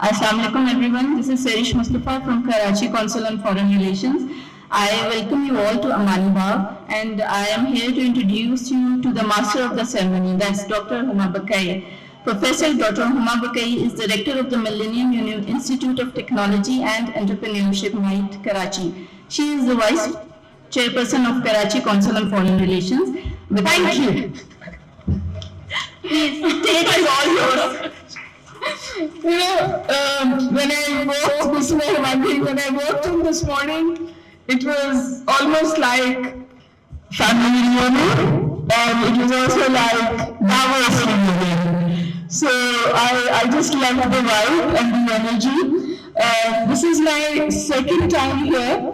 Assalamu alaikum everyone. This is Serish Mustafa from Karachi Council on Foreign Relations. I welcome you all to Amani Bagh and I am here to introduce you to the master of the ceremony, that's Dr. Huma Bakai. Professor Dr. Huma Bakai is director of the Millennium Institute of Technology and Entrepreneurship, MITE, Karachi. She is the vice chairperson of Karachi Council on Foreign Relations. Thank you. Please, stage is all yours. When I walked in this morning, it was almost like family reunion, and it was also like Davos reunion. So I just love the vibe and the energy. This is my second time here.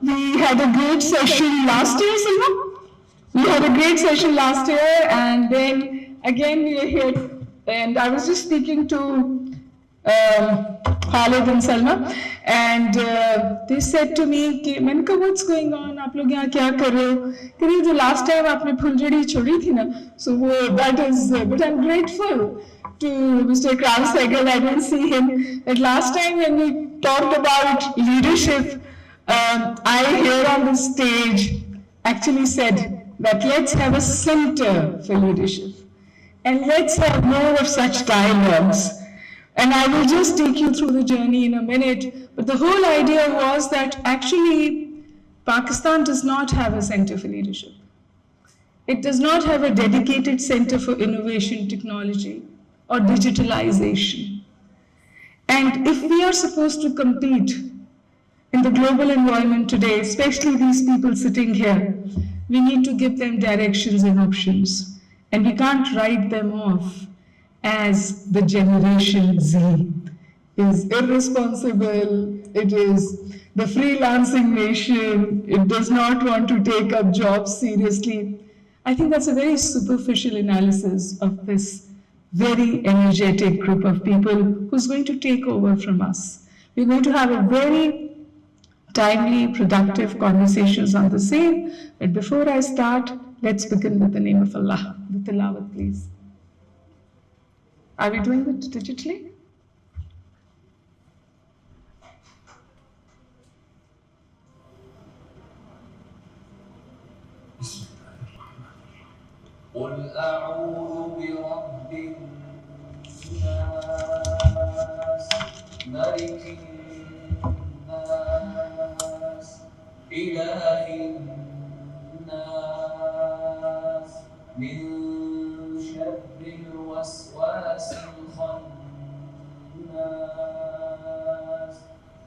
We had a great session last year, Silva. We had a great session last year, and then again we are here. And I was just speaking to Khalid and Salma, and they said to me, "मैंने कहा, what's going on? आप लोग यहाँ क्या कर रहे हो? करिए जो last time आपने फुलझड़ी छोड़ी थी ना, so that is. But I'm grateful to Mr. Kram Sehgal. I didn't see him. That last time when we talked about leadership, I here on the stage actually said that let's have a center for leadership. And let's have more of such dialogues. And I will just take you through the journey in a minute. But the whole idea was that actually Pakistan does not have a center for leadership. It does not have a dedicated center for innovation, technology, or digitalization. And if we are supposed to compete in the global environment today, especially these people sitting here, we need to give them directions and options. And we can't write them off as the Generation Z is irresponsible, it is the freelancing nation, it does not want to take up jobs seriously. I think that's a very superficial analysis of this very energetic group of people who's going to take over from us. We're going to have a very timely, productive conversations on the same. But before I start, let's begin with the name of Allah. The tilawat, please. Are we doing it digitally? قل أعوذ برب الناس ملك الناس إله الناس من شر الوسواس الخناس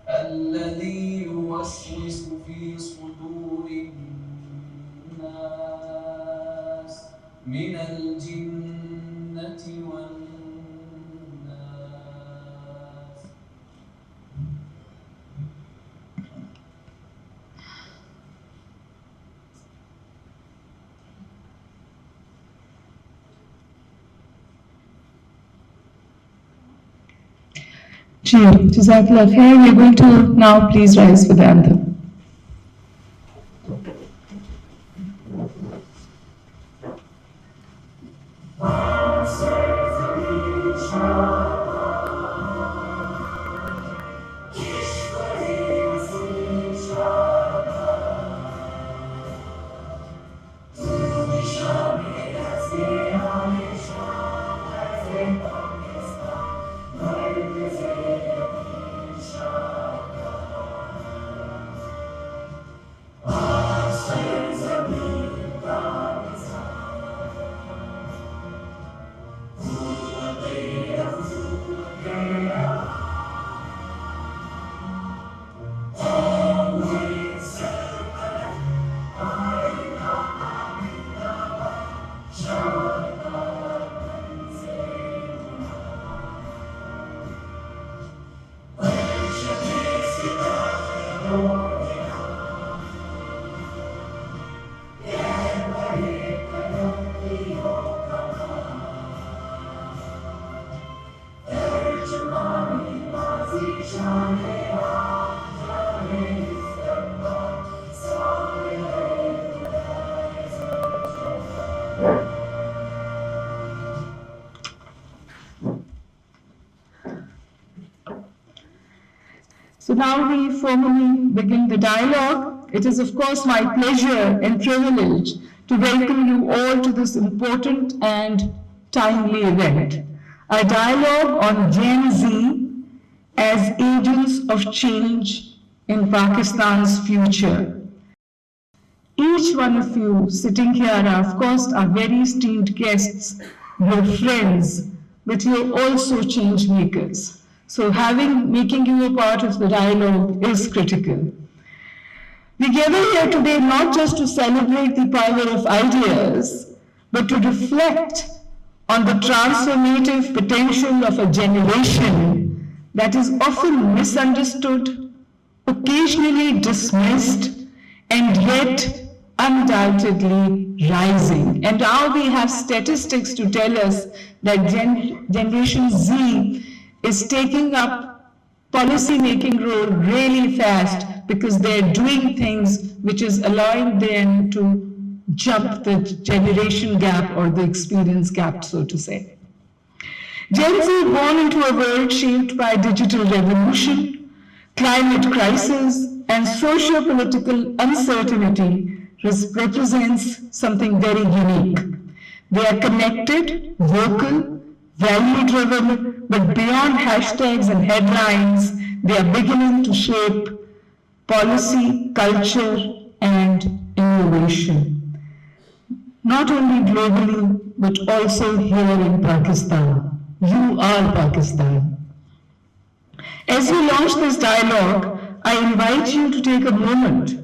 الذي يوسوس في صدور الناس من الجنة والناس. Jazakallah khair. We are going to now please rise for the anthem. So now we formally begin the dialogue. It is of course my pleasure and privilege to welcome you all to this important and timely event, a dialogue on Gen Z as agents of change in Pakistan's future. Each one of you sitting here are of course our very esteemed guests, your friends, but you're also change makers. So making you a part of the dialogue is critical. We gather here today not just to celebrate the power of ideas, but to reflect on the transformative potential of a generation that is often misunderstood, occasionally dismissed, and yet undoubtedly rising. And now we have statistics to tell us that Generation Z is taking up policy-making role really fast because they're doing things which is allowing them to jump the generation gap or the experience gap, so to say. Gen Z born into a world shaped by digital revolution, climate crisis, and socio-political uncertainty represents something very unique. They are connected, vocal, value-driven, but beyond hashtags and headlines, they are beginning to shape policy, culture, and innovation. Not only globally, but also here in Pakistan. You are Pakistan. As we launch this dialogue, I invite you to take a moment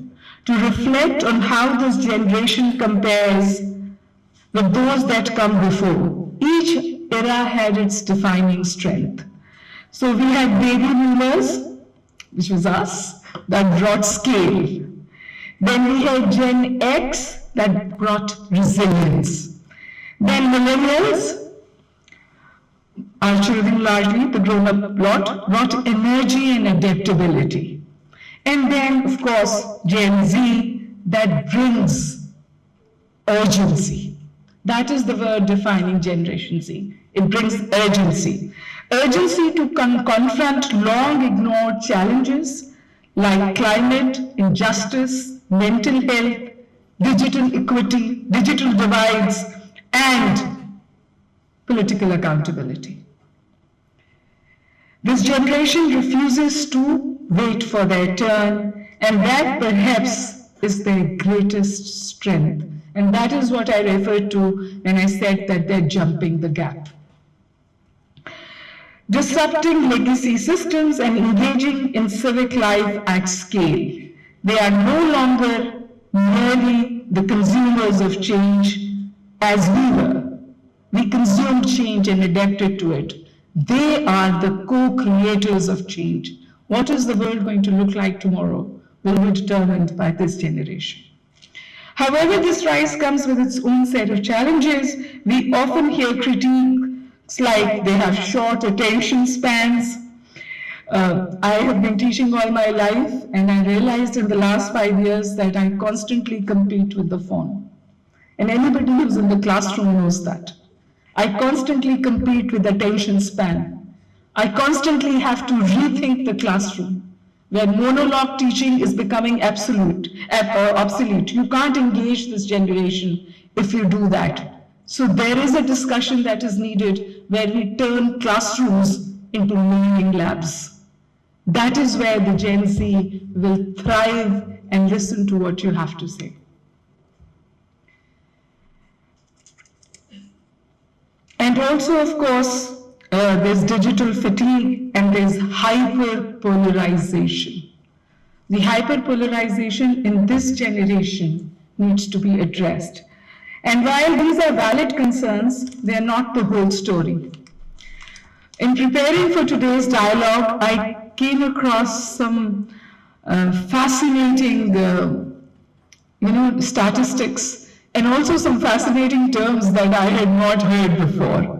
to reflect on how this generation compares with those that come before. Each era had its defining strength. So we had baby boomers, which was us, that brought scale. Then we had Gen X that brought resilience. Then millennials, our children largely, the grown-up lot, brought energy and adaptability. And then, of course, Gen Z that brings urgency. That is the word defining Generation Z. It brings urgency. Urgency to confront long ignored challenges like climate, injustice, mental health, digital equity, digital divides, and political accountability. This generation refuses to wait for their turn, and that perhaps is their greatest strength. And that is what I referred to when I said that they're jumping the gap. Disrupting legacy systems and engaging in civic life at scale. They are no longer merely the consumers of change as we were. We consumed change and adapted to it. They are the co-creators of change. What is the world going to look like tomorrow will be determined by this generation. However, this rise comes with its own set of challenges. We often hear critiques like they have short attention spans. I have been teaching all my life, and I realized in the last 5 years that I constantly compete with the phone. And anybody who's in the classroom knows that. I constantly compete with attention span. I constantly have to rethink the classroom, where monologue teaching is becoming obsolete. You can't engage this generation if you do that. So there is a discussion that is needed where we turn classrooms into learning labs. That is where the Gen Z will thrive and listen to what you have to say. And also, of course, there's digital fatigue and there's hyperpolarization. The hyperpolarization in this generation needs to be addressed. And while these are valid concerns, they are not the whole story. In preparing for today's dialogue, I came across some fascinating statistics and also some fascinating terms that I had not heard before.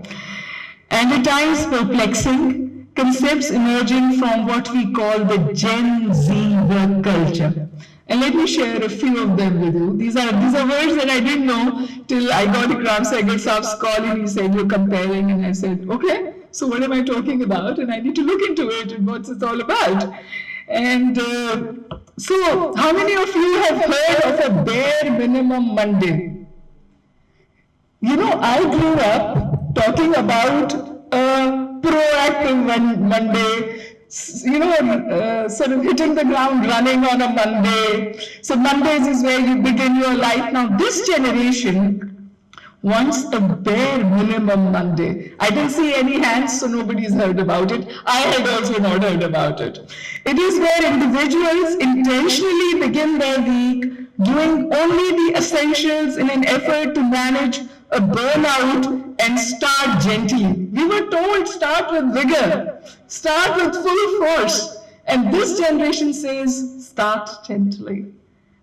And at times perplexing concepts emerging from what we call the Gen Z work culture. And let me share a few of them with you. These are words that I didn't know till I got Ikram Sehgal Saab's call and he said, you're comparing. And I said, okay, so what am I talking about? And I need to look into it and what's it all about. And so, how many of you have heard of a bare minimum Monday? You know, I grew up talking about a proactive Monday, sort of hitting the ground running on a Monday. So Mondays is where you begin your life. Now, this generation wants a bare minimum Monday. I didn't see any hands, so nobody's heard about it. I had also not heard about it. It is where individuals intentionally begin their week doing only the essentials in an effort to manage a burnout and start gently. We were told start with vigor, start with full force. And this generation says start gently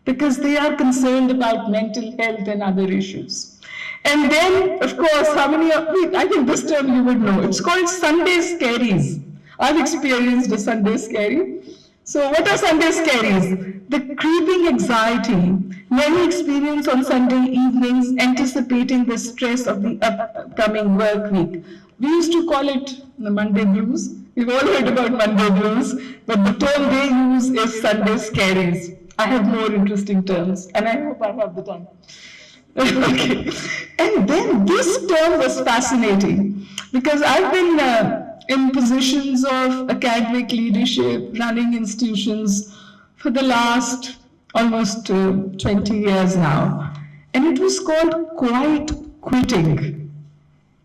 because they are concerned about mental health and other issues. And then, of course, I think this term you would know. It's called Sunday Scaries. I've experienced a Sunday Scary. So what are Sunday Scaries? The creeping anxiety many experience on Sunday evenings, anticipating the stress of the upcoming work week. We used to call it the Monday blues. We've all heard about Monday blues, but the term they use is Sunday Scaries. I have more interesting terms, and I hope I have the time. Okay. And then this term was fascinating because I've been in positions of academic leadership, running institutions for the last almost 20 years now. And it was called quiet quitting.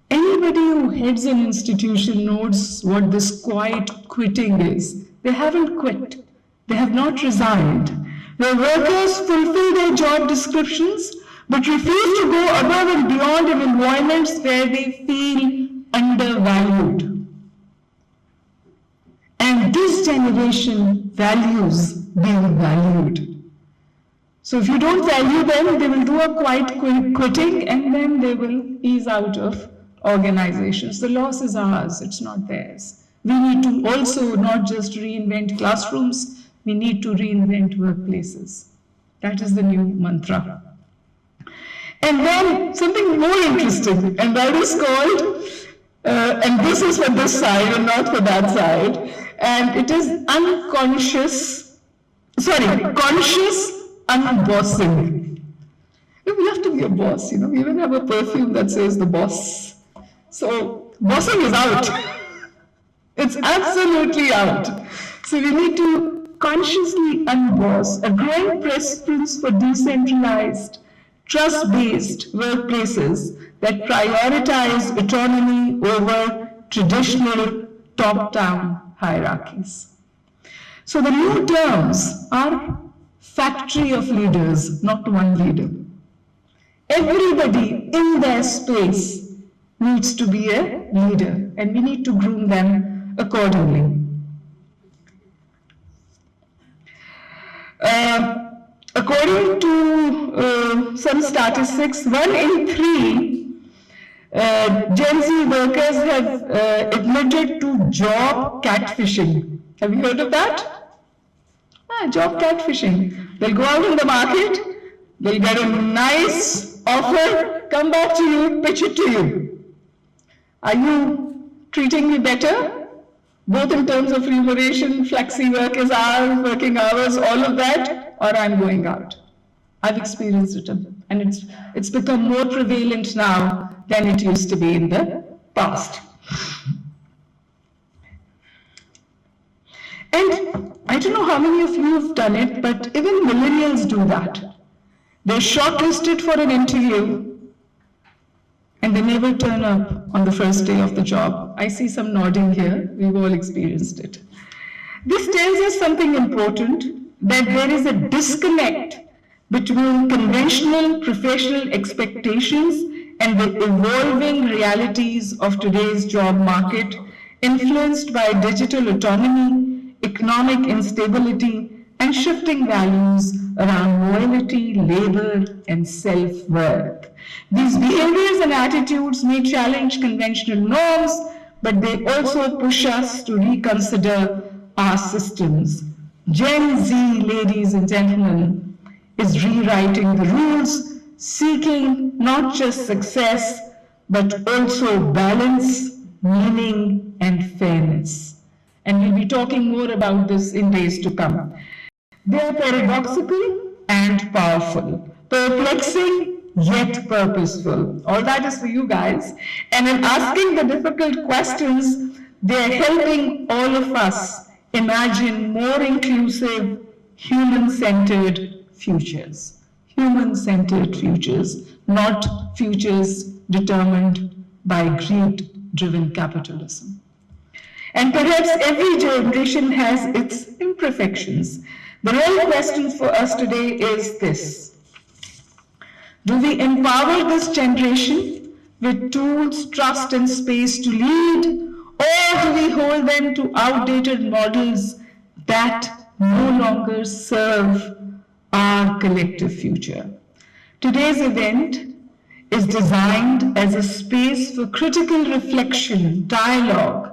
Anybody who heads an institution knows what this quiet quitting is. They haven't quit. They have not resigned. Where workers fulfill their job descriptions but refuse to go above and beyond in environments where they feel undervalued. And this generation values being valued. So if you don't value them, they will do a quiet quitting and then they will ease out of organizations. The loss is ours, it's not theirs. We need to also not just reinvent classrooms, we need to reinvent workplaces. That is the new mantra. And then something more interesting, and that is called, and this is for this side and not for that side, and it is conscious unbossing. We have to be a boss, we even have a perfume that says the boss. So, bossing is out. It's absolutely out. So we need to consciously unboss, a growing preference for decentralized, trust-based workplaces that prioritize autonomy over traditional top-down hierarchies. So the new terms are factory of leaders, not one leader. Everybody in their space needs to be a leader, and we need to groom them accordingly. According to some statistics, 1 in 3 Gen Z workers have admitted to job catfishing. Have you heard of that? Job catfishing. They'll go out in the market, they'll get a nice offer, come back to you, pitch it to you. Are you treating me better? Both in terms of remuneration, flexi working hours, all of that, or I'm going out. I've experienced it, and it's become more prevalent now than it used to be in the past. And I don't know how many of you have done it, but even millennials do that. They're shortlisted for an interview, and they never turn up on the first day of the job. I see some nodding here. We've all experienced it. This tells us something important, that there is a disconnect between conventional professional expectations and the evolving realities of today's job market, influenced by digital autonomy, economic instability, and shifting values around loyalty, labor, and self-worth. These behaviors and attitudes may challenge conventional norms, but they also push us to reconsider our systems. Gen Z, ladies and gentlemen, is rewriting the rules, seeking not just success, but also balance, meaning, and fairness. And we'll be talking more about this in days to come. They are paradoxical and powerful, perplexing yet purposeful. All that is for you guys. And in asking the difficult questions, they're helping all of us imagine more inclusive, human-centered futures. Human-centered futures, not futures determined by greed-driven capitalism. And perhaps every generation has its imperfections. The real question for us today is this: do we empower this generation with tools, trust, and space to lead, or do we hold them to outdated models that no longer serve our collective future? Today's event is designed as a space for critical reflection, dialogue,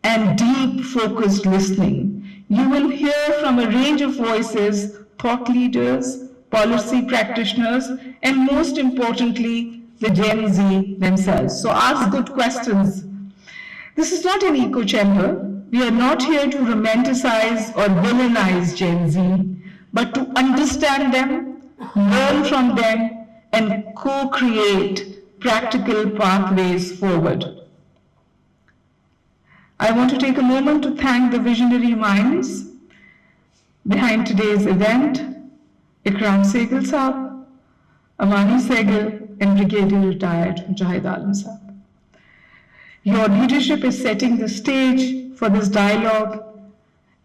and deep, focused listening. You will hear from a range of voices, thought leaders, policy practitioners, and most importantly, the Gen Z themselves. So ask good questions. This is not an echo chamber. We are not here to romanticize or villainize Gen Z, but to understand them, learn from them, and co-create practical pathways forward. I want to take a moment to thank the visionary minds behind today's event: Ikram Sehgal Saab, Amani Sehgal, and Brigadier Retired Mujahid Alam Saab. Your leadership is setting the stage for this dialogue,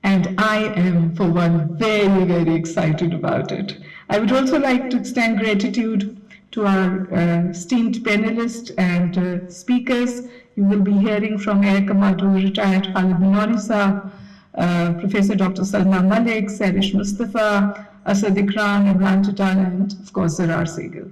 and I am, for one, very, very excited about it. I would also like to extend gratitude to our esteemed panelists and speakers. You will be hearing from Air Commodore Retired Khalid Minori Saab, Professor Dr. Salma Malik, Sarish Mustafa, Asad Ikram, Imran Tatana, and of course Zarar Sehgal.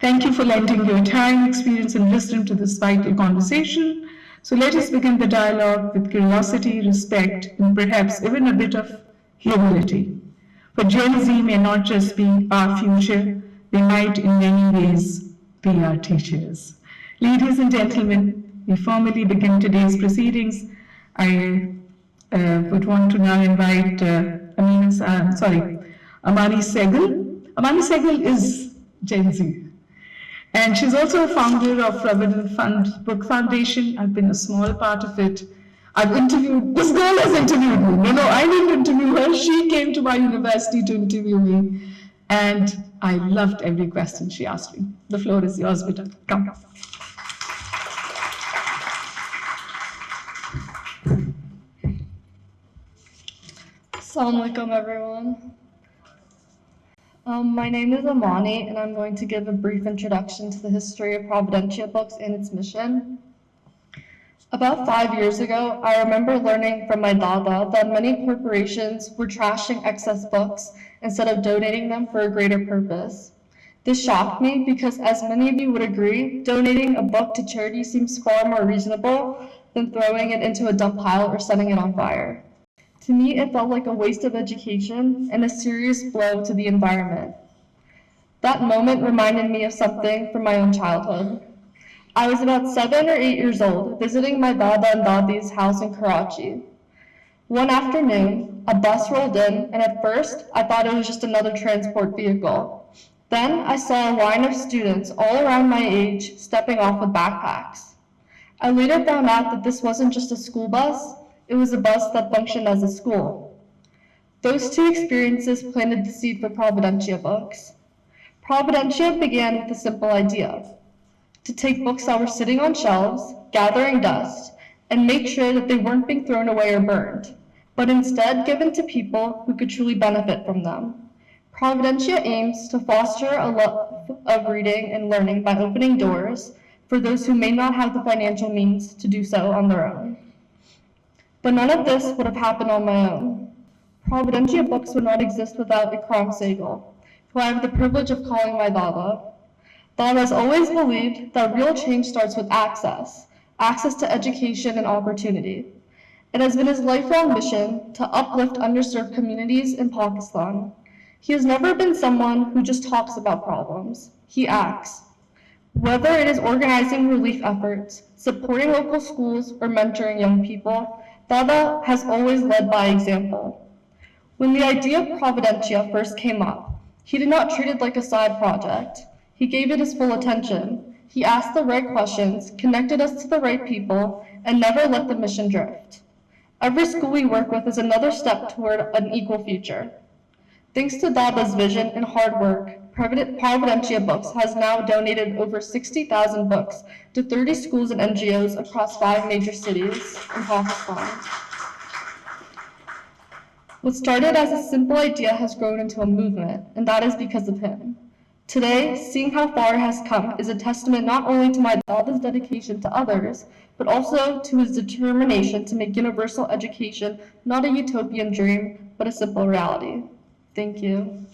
Thank you for lending your time, experience, and wisdom to this vital conversation. So let us begin the dialogue with curiosity, respect, and perhaps even a bit of humility. For Gen Z may not just be our future, they might in many ways be our teachers. Ladies and gentlemen, we formally begin today's proceedings. I would want to now invite Amani Sehgal. Amani Sehgal is Gen Z. And she's also a founder of Provident Fund Book Foundation. I've been a small part of it. This girl has interviewed me. No, I didn't interview her. She came to my university to interview me. And I loved every question she asked me. The floor is yours, Bita. Come. Assalamu alaikum, everyone. My name is Amani, and I'm going to give a brief introduction to the history of Providentia Books and its mission. About 5 years ago, I remember learning from my dada that many corporations were trashing excess books instead of donating them for a greater purpose. This shocked me because, as many of you would agree, donating a book to charity seems far more reasonable than throwing it into a dump pile or setting it on fire. To me, it felt like a waste of education and a serious blow to the environment. That moment reminded me of something from my own childhood. I was about 7 or 8 years old, visiting my dada and dadi's house in Karachi. One afternoon, a bus rolled in, and at first, I thought it was just another transport vehicle. Then I saw a line of students all around my age stepping off with backpacks. I later found out that this wasn't just a school bus, it was a bus that functioned as a school. Those two experiences planted the seed for Providentia Books. Providentia began with a simple idea: to take books that were sitting on shelves, gathering dust, and make sure that they weren't being thrown away or burned, but instead given to people who could truly benefit from them. Providentia aims to foster a love of reading and learning by opening doors for those who may not have the financial means to do so on their own. But none of this would have happened on my own. Providentia Books would not exist without Ikram Sehgal, who I have the privilege of calling my dada. Dada has always believed that real change starts with access to education and opportunity. It has been his lifelong mission to uplift underserved communities in Pakistan. He has never been someone who just talks about problems. He acts. Whether it is organizing relief efforts, supporting local schools, or mentoring young people, Dada has always led by example. When the idea of Providentia first came up, he did not treat it like a side project. He gave it his full attention. He asked the right questions, connected us to the right people, and never let the mission drift. Every school we work with is another step toward an equal future. Thanks to Dada's vision and hard work, Providentia Books has now donated over 60,000 books to 30 schools and NGOs across 5 major cities in Pakistan. What started as a simple idea has grown into a movement, and that is because of him. Today, seeing how far it has come is a testament not only to my Dada's dedication to others, but also to his determination to make universal education not a utopian dream, but a simple reality. Thank you.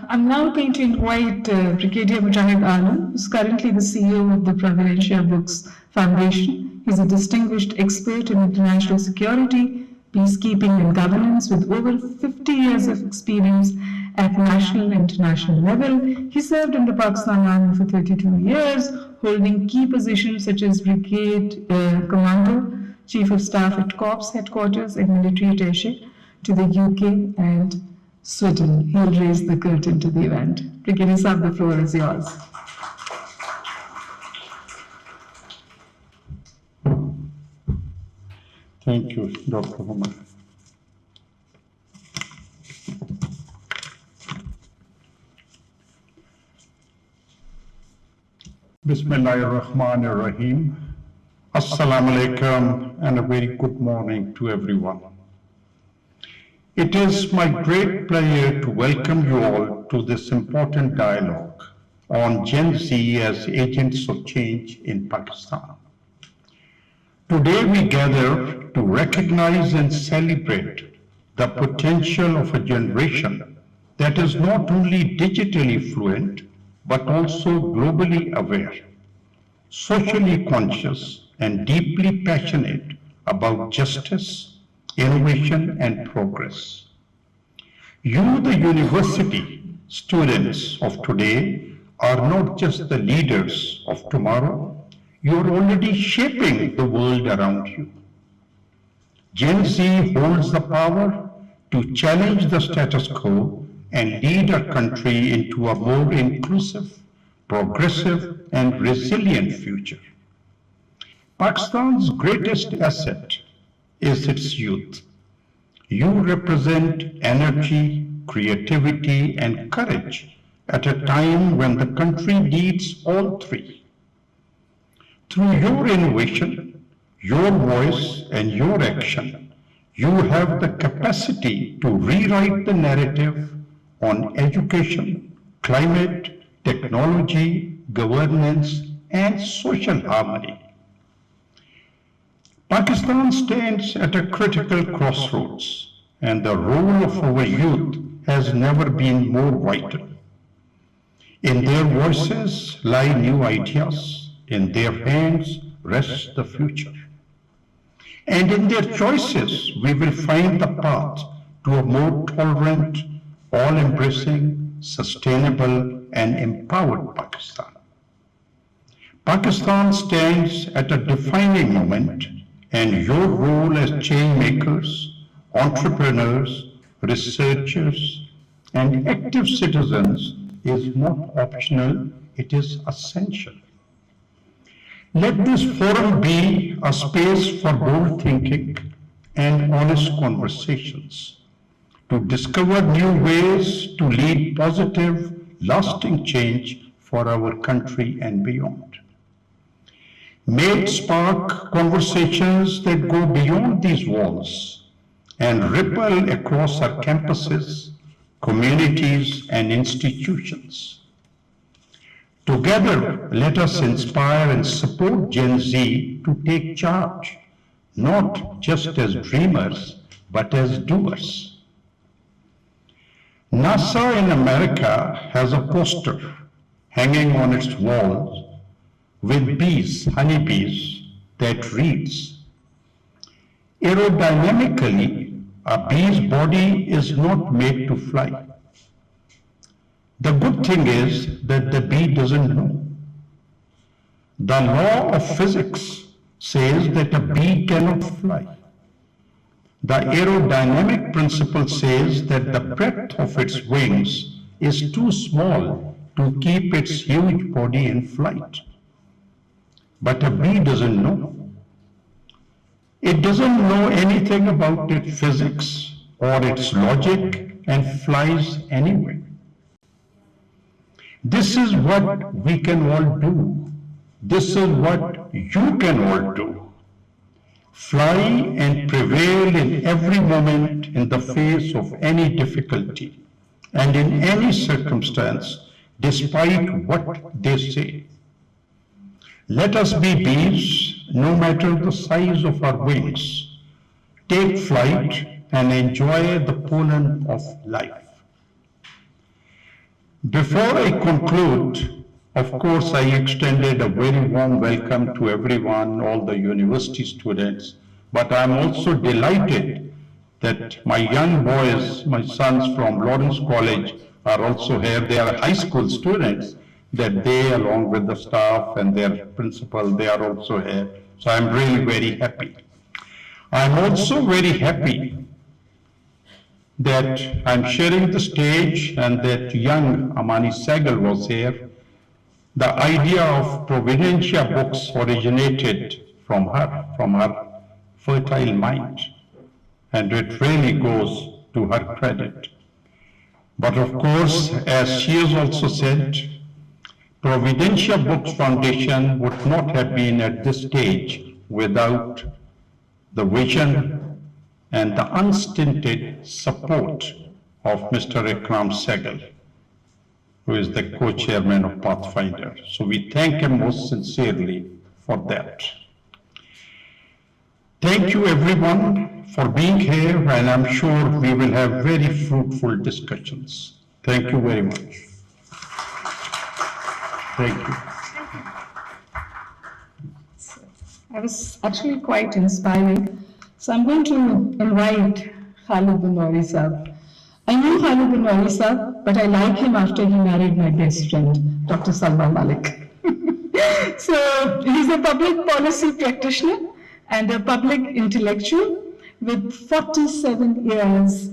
I'm now going to invite Brigadier Mujahid Alam, who's currently the CEO of the Providentia Books Foundation. He's a distinguished expert in international security, peacekeeping and governance with over 50 years of experience at national and international level. He served in the Pakistan Army for 32 years, holding key positions such as Brigade Commander, Chief of Staff at Corps Headquarters and Military Attaché to the UK and Sweden. He'll raise the curtain to the event. Brigadier Saab, the floor is yours. Thank you, Dr. Umar. Bismillahirrahmanirrahim. Assalamu alaikum and a very good morning to everyone. It is my great pleasure to welcome you all to this important dialogue on Gen Z as agents of change in Pakistan. Today we gather to recognize and celebrate the potential of a generation that is not only digitally fluent, but also globally aware, socially conscious, and deeply passionate about justice, innovation, and progress. You, the university students of today, are not just the leaders of tomorrow, you are already shaping the world around you. Gen Z holds the power to challenge the status quo and lead our country into a more inclusive, progressive, and resilient future. Pakistan's greatest asset is its youth. You represent energy, creativity, and courage at a time when the country needs all three. Through your innovation, your voice, and your action, you have the capacity to rewrite the narrative on education, climate, technology, governance, and social harmony. Pakistan stands at a critical crossroads, and the role of our youth has never been more vital. In their voices lie new ideas, in their hands rests the future. And in their choices, we will find the path to a more tolerant, all-embracing, sustainable, and empowered Pakistan. Pakistan stands at a defining moment, and your role as change makers, entrepreneurs, researchers, and active citizens is not optional, it is essential. Let this forum be a space for bold thinking and honest conversations, to discover new ways to lead positive, lasting change for our country and beyond. May it spark conversations that go beyond these walls and ripple across our campuses, communities, and institutions. Together, let us inspire and support Gen Z to take charge, not just as dreamers, but as doers. NASA in America has a poster hanging on its walls with bees, honeybees, that reads, "Aerodynamically, A bee's body is not made to fly. The good thing is that the bee doesn't know. The law of physics says that a bee cannot fly. The aerodynamic principle says that the breadth of its wings is too small to keep its huge body in flight. But a bee doesn't know. It doesn't know anything about its physics or its logic and flies anyway. This is what we can all do. This is what you can all do. Fly and prevail in every moment in the face of any difficulty and in any circumstance, despite what they say. Let us be bees, no matter the size of our wings. Take flight and enjoy the pollen of life. Before I conclude, of course, I extended a very warm welcome to everyone, all the university students, but I'm also delighted that my young boys, my sons from Lawrence College are also here. They are high school students, that they, along with the staff and their principal, they are also here. So I'm really very happy. I'm also very happy that I'm sharing the stage and that young Amani Sehgal was here. The idea of Providentia books originated from her fertile mind, and it really goes to her credit. But of course, as she has also said, Providentia Books Foundation would not have been at this stage without the vision and the unstinted support of Mr. Ikram Sehgal, who is the co-chairman of Pathfinder. So we thank him most sincerely for that. Thank you everyone for being here, and I'm sure we will have very fruitful discussions. Thank you very much. Thank you. I was actually quite inspiring. So I'm going to invite Khalid Bunwari Sahab. I knew Khalid Bunwari Sahab, but I like him after he married my best friend, Dr. Salma Malik. So he's a public policy practitioner and a public intellectual with 47 years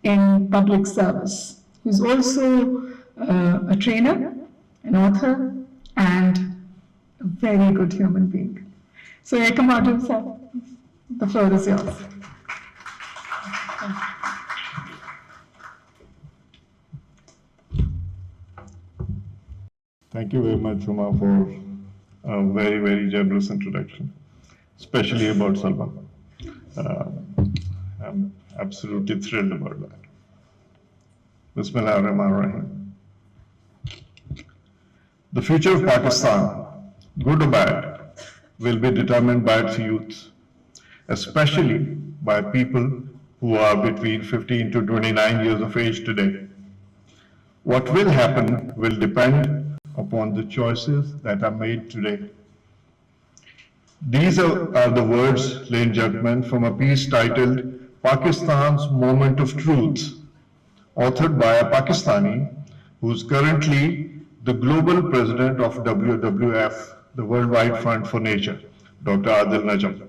in public service. He's also a trainer, an author, and a very good human being. So Ekam Adil sir, the floor is yours. Thank you very much, Uma, for a very, very generous introduction, especially about Salma. I'm absolutely thrilled about that. Bismillah ar-Rahman ar-Rahim. The future of Pakistan, good or bad, will be determined by its youth, especially by people who are between 15 to 29 years of age today. What will happen will depend upon the choices that are made today. These are the words, ladies and gentlemen, from a piece titled Pakistan's Moment of Truth, authored by a Pakistani who is currently the global president of WWF, the Worldwide Fund for Nature, Dr. Adil Najam.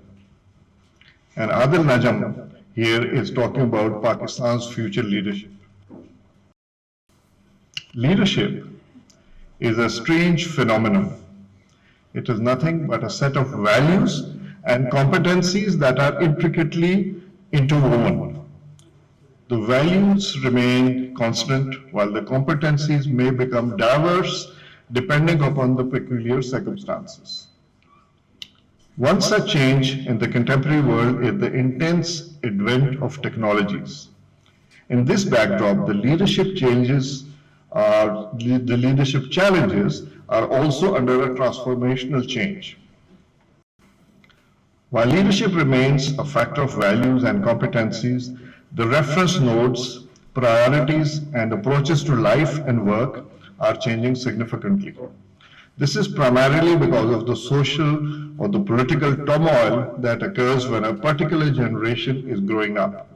And Adil Najam here is talking about Pakistan's future leadership. Leadership is a strange phenomenon. It is nothing but a set of values and competencies that are intricately interwoven. The values remain constant while the competencies may become diverse depending upon the peculiar circumstances. One such change in the contemporary world is the intense advent of technologies. In this backdrop, the leadership challenges are also under a transformational change. While leadership remains a factor of values and competencies, the reference nodes, priorities, and approaches to life and work are changing significantly. This is primarily because of the social or the political turmoil that occurs when a particular generation is growing up.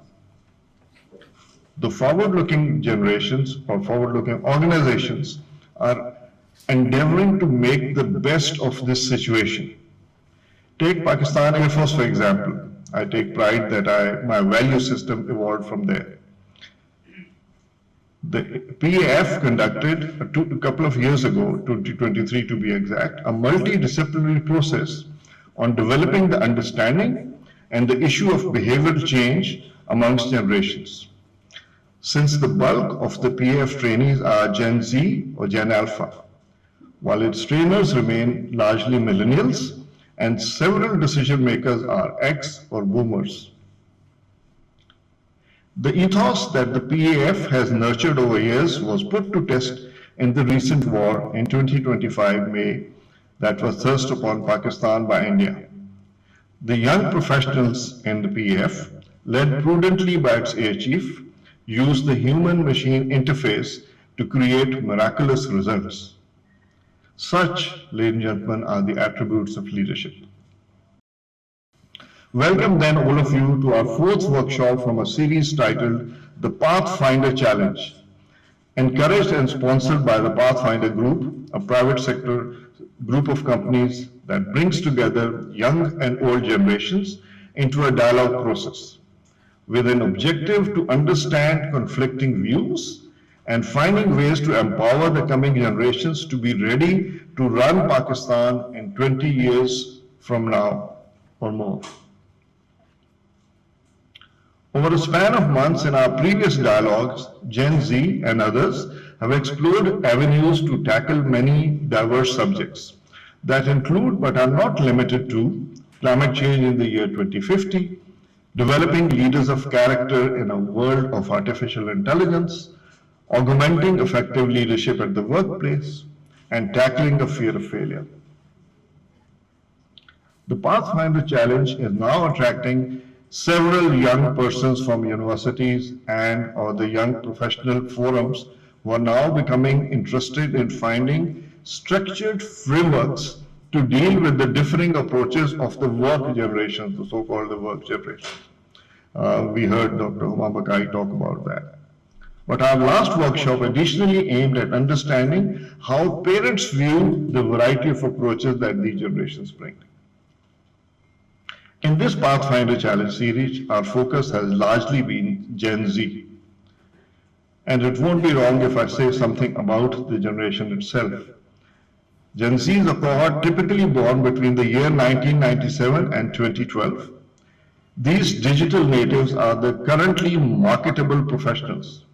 The forward-looking generations or forward-looking organizations are endeavoring to make the best of this situation. Take Pakistan Air Force, for example. I take pride that my value system evolved from there. The PAF conducted a couple of years ago, 2023 to be exact, a multidisciplinary process on developing the understanding and the issue of behavioral change amongst generations. Since the bulk of the PAF trainees are Gen Z or Gen Alpha, while its trainers remain largely millennials, and several decision makers are X or boomers. The ethos that the PAF has nurtured over years was put to test in the recent war in 2025 May that was thrust upon Pakistan by India. The young professionals in the PAF, led prudently by its air chief, used the human-machine interface to create miraculous results. Such, ladies and gentlemen, are the attributes of leadership. Welcome then all of you to our fourth workshop from a series titled The Pathfinder Challenge, encouraged and sponsored by the Pathfinder Group, a private sector group of companies that brings together young and old generations into a dialogue process with an objective to understand conflicting views and finding ways to empower the coming generations to be ready to run Pakistan in 20 years from now or more. Over a span of months in our previous dialogues, Gen Z and others have explored avenues to tackle many diverse subjects that include but are not limited to climate change in the year 2050, developing leaders of character in a world of artificial intelligence, augmenting effective leadership at the workplace, and tackling the fear of failure. The Pathfinder Challenge is now attracting several young persons from universities and or the young professional forums who are now becoming interested in finding structured frameworks to deal with the differing approaches of the work generations, the so-called the work generation. We heard Dr. Huma Bakai talk about that. But our last workshop additionally aimed at understanding how parents view the variety of approaches that these generations bring. In this Pathfinder Challenge series, our focus has largely been Gen Z. And it won't be wrong if I say something about the generation itself. Gen Z is a cohort typically born between the year 1997 and 2012. These digital natives are the currently marketable professionals.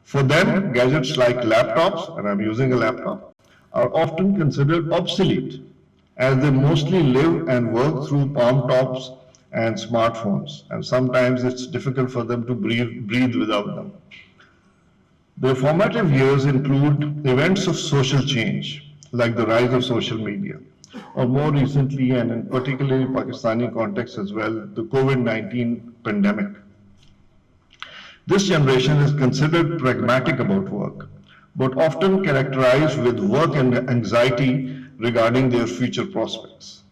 For them, gadgets like laptops, and I'm using a laptop, are often considered obsolete, as they mostly live and work through palm tops and smartphones, and sometimes it's difficult for them to breathe without them. Their formative years include events of social change, like the rise of social media, or more recently, and in particularly Pakistani context as well, the COVID-19 pandemic. This generation is considered pragmatic about work, but often characterized with work and anxiety regarding their future prospects.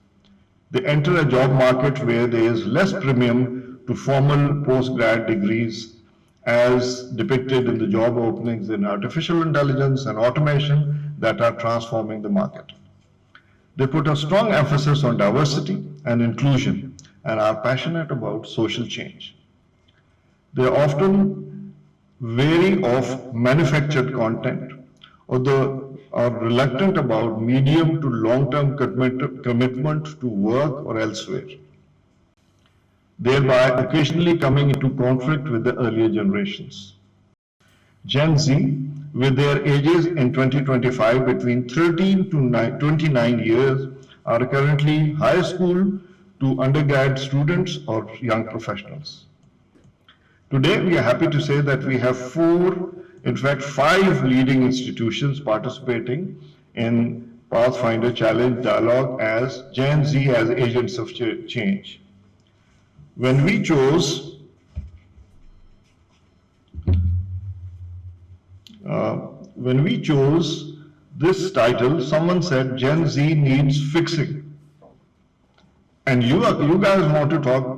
They enter a job market where there is less premium to formal post-grad degrees as depicted in the job openings in artificial intelligence and automation that are transforming the market. They put a strong emphasis on diversity and inclusion and are passionate about social change. They are often wary of manufactured content or are reluctant about medium to long-term commitment to work or elsewhere, thereby occasionally coming into conflict with the earlier generations. Gen Z, with their ages in 2025 between 13 to 29 years, are currently high school to undergrad students or young professionals. Today, we are happy to say that we have 5 leading institutions participating in Pathfinder Challenge Dialogue as Gen Z as agents of change. When we chose this title, someone said Gen Z needs fixing. And you guys want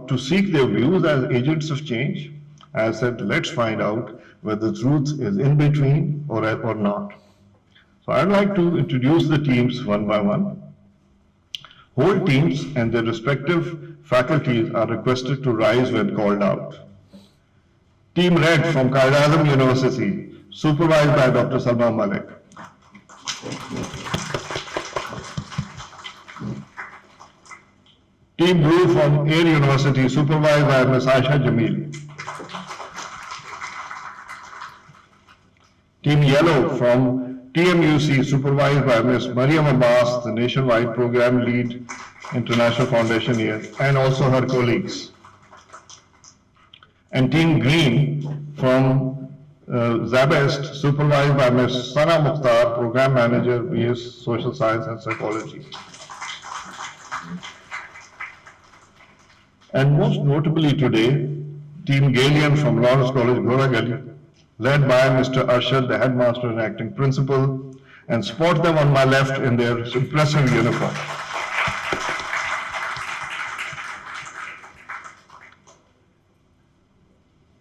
to seek their views as agents of change? I said, let's find out whether the truth is in between or not. So I'd like to introduce the teams one by one. Whole teams and their respective faculties are requested to rise when called out. Team Red from Qaid-e-Azam University, supervised by Dr. Salma Malik. Team Blue from Air University, supervised by Ms. Aisha Jamil. Team Yellow from TMUC, supervised by Ms. Mariam Abbas, the nationwide program lead, International Foundation year, and also her colleagues. And Team Green from Zabest, supervised by Ms. Sana Mukhtar, program manager, BS Social Science and Psychology. And most notably today, Team Galian from Lawrence College, Goragali, led by Mr. Arshad, the headmaster and acting principal, and spot them on my left in their impressive uniform.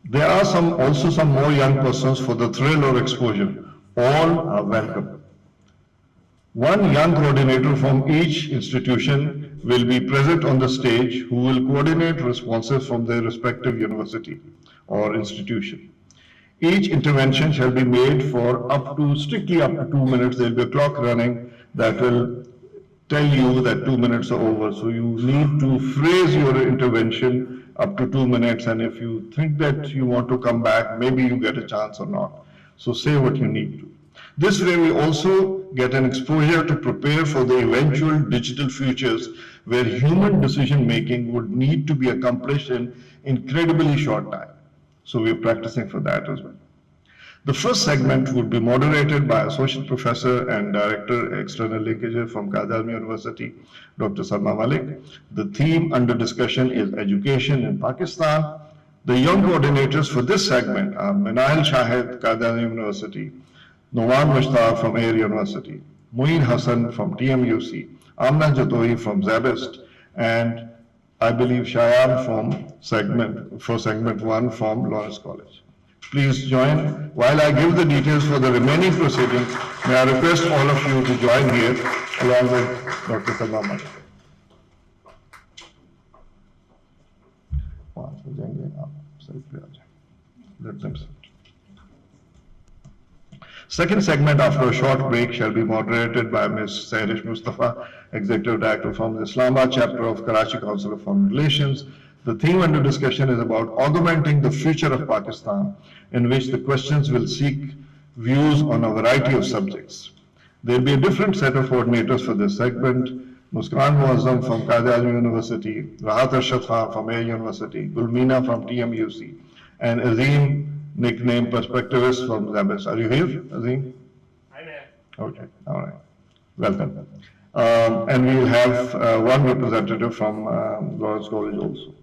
There are also some more young persons for the thrill or exposure. All are welcome. One young coordinator from each institution will be present on the stage who will coordinate responses from their respective university or institution. Each intervention shall be made for strictly up to 2 minutes. There will be a clock running that will tell you that 2 minutes are over. So you need to phrase your intervention up to 2 minutes, and if you think that you want to come back, maybe you get a chance or not. So say what you need to. This way we also get an exposure to prepare for the eventual digital futures where human decision making would need to be accomplished in incredibly short time. So we're practicing for that as well. The first segment would be moderated by Associate Professor and Director External Linkages from Qaid-e-Azam University, Dr. Salma Malik. The theme under discussion is education in Pakistan. The young coordinators for this segment are Minail Shahid, Qaid-e-Azam University, Noman Mushtaq from Air University, Muin Hassan from TMUC, Amna Jatoi from Zabest, and I believe Shayan from segment 1 from Lawrence College. Please join. While I give the details for the remaining proceedings, may I request all of you to join here along with Dr. Salma Malik. Let them sit. Second segment after a short break shall be moderated by Ms. Sahrish Mustafa, Executive Director from the Islamabad chapter of Karachi Council of Foreign Relations. The theme under discussion is about augmenting the future of Pakistan, in which the questions will seek views on a variety of subjects. There will be a different set of coordinators for this segment. Muskan Muazzam from Qaid-e-Azam University, Rahat Arshad Khan from Air University, Gulmeena from TMUC, and Azim, nicknamed Perspectivist from Zabest. Are you here, Azim? I'm here. Okay, all right. Welcome. And we will have one representative from Lawrence College also.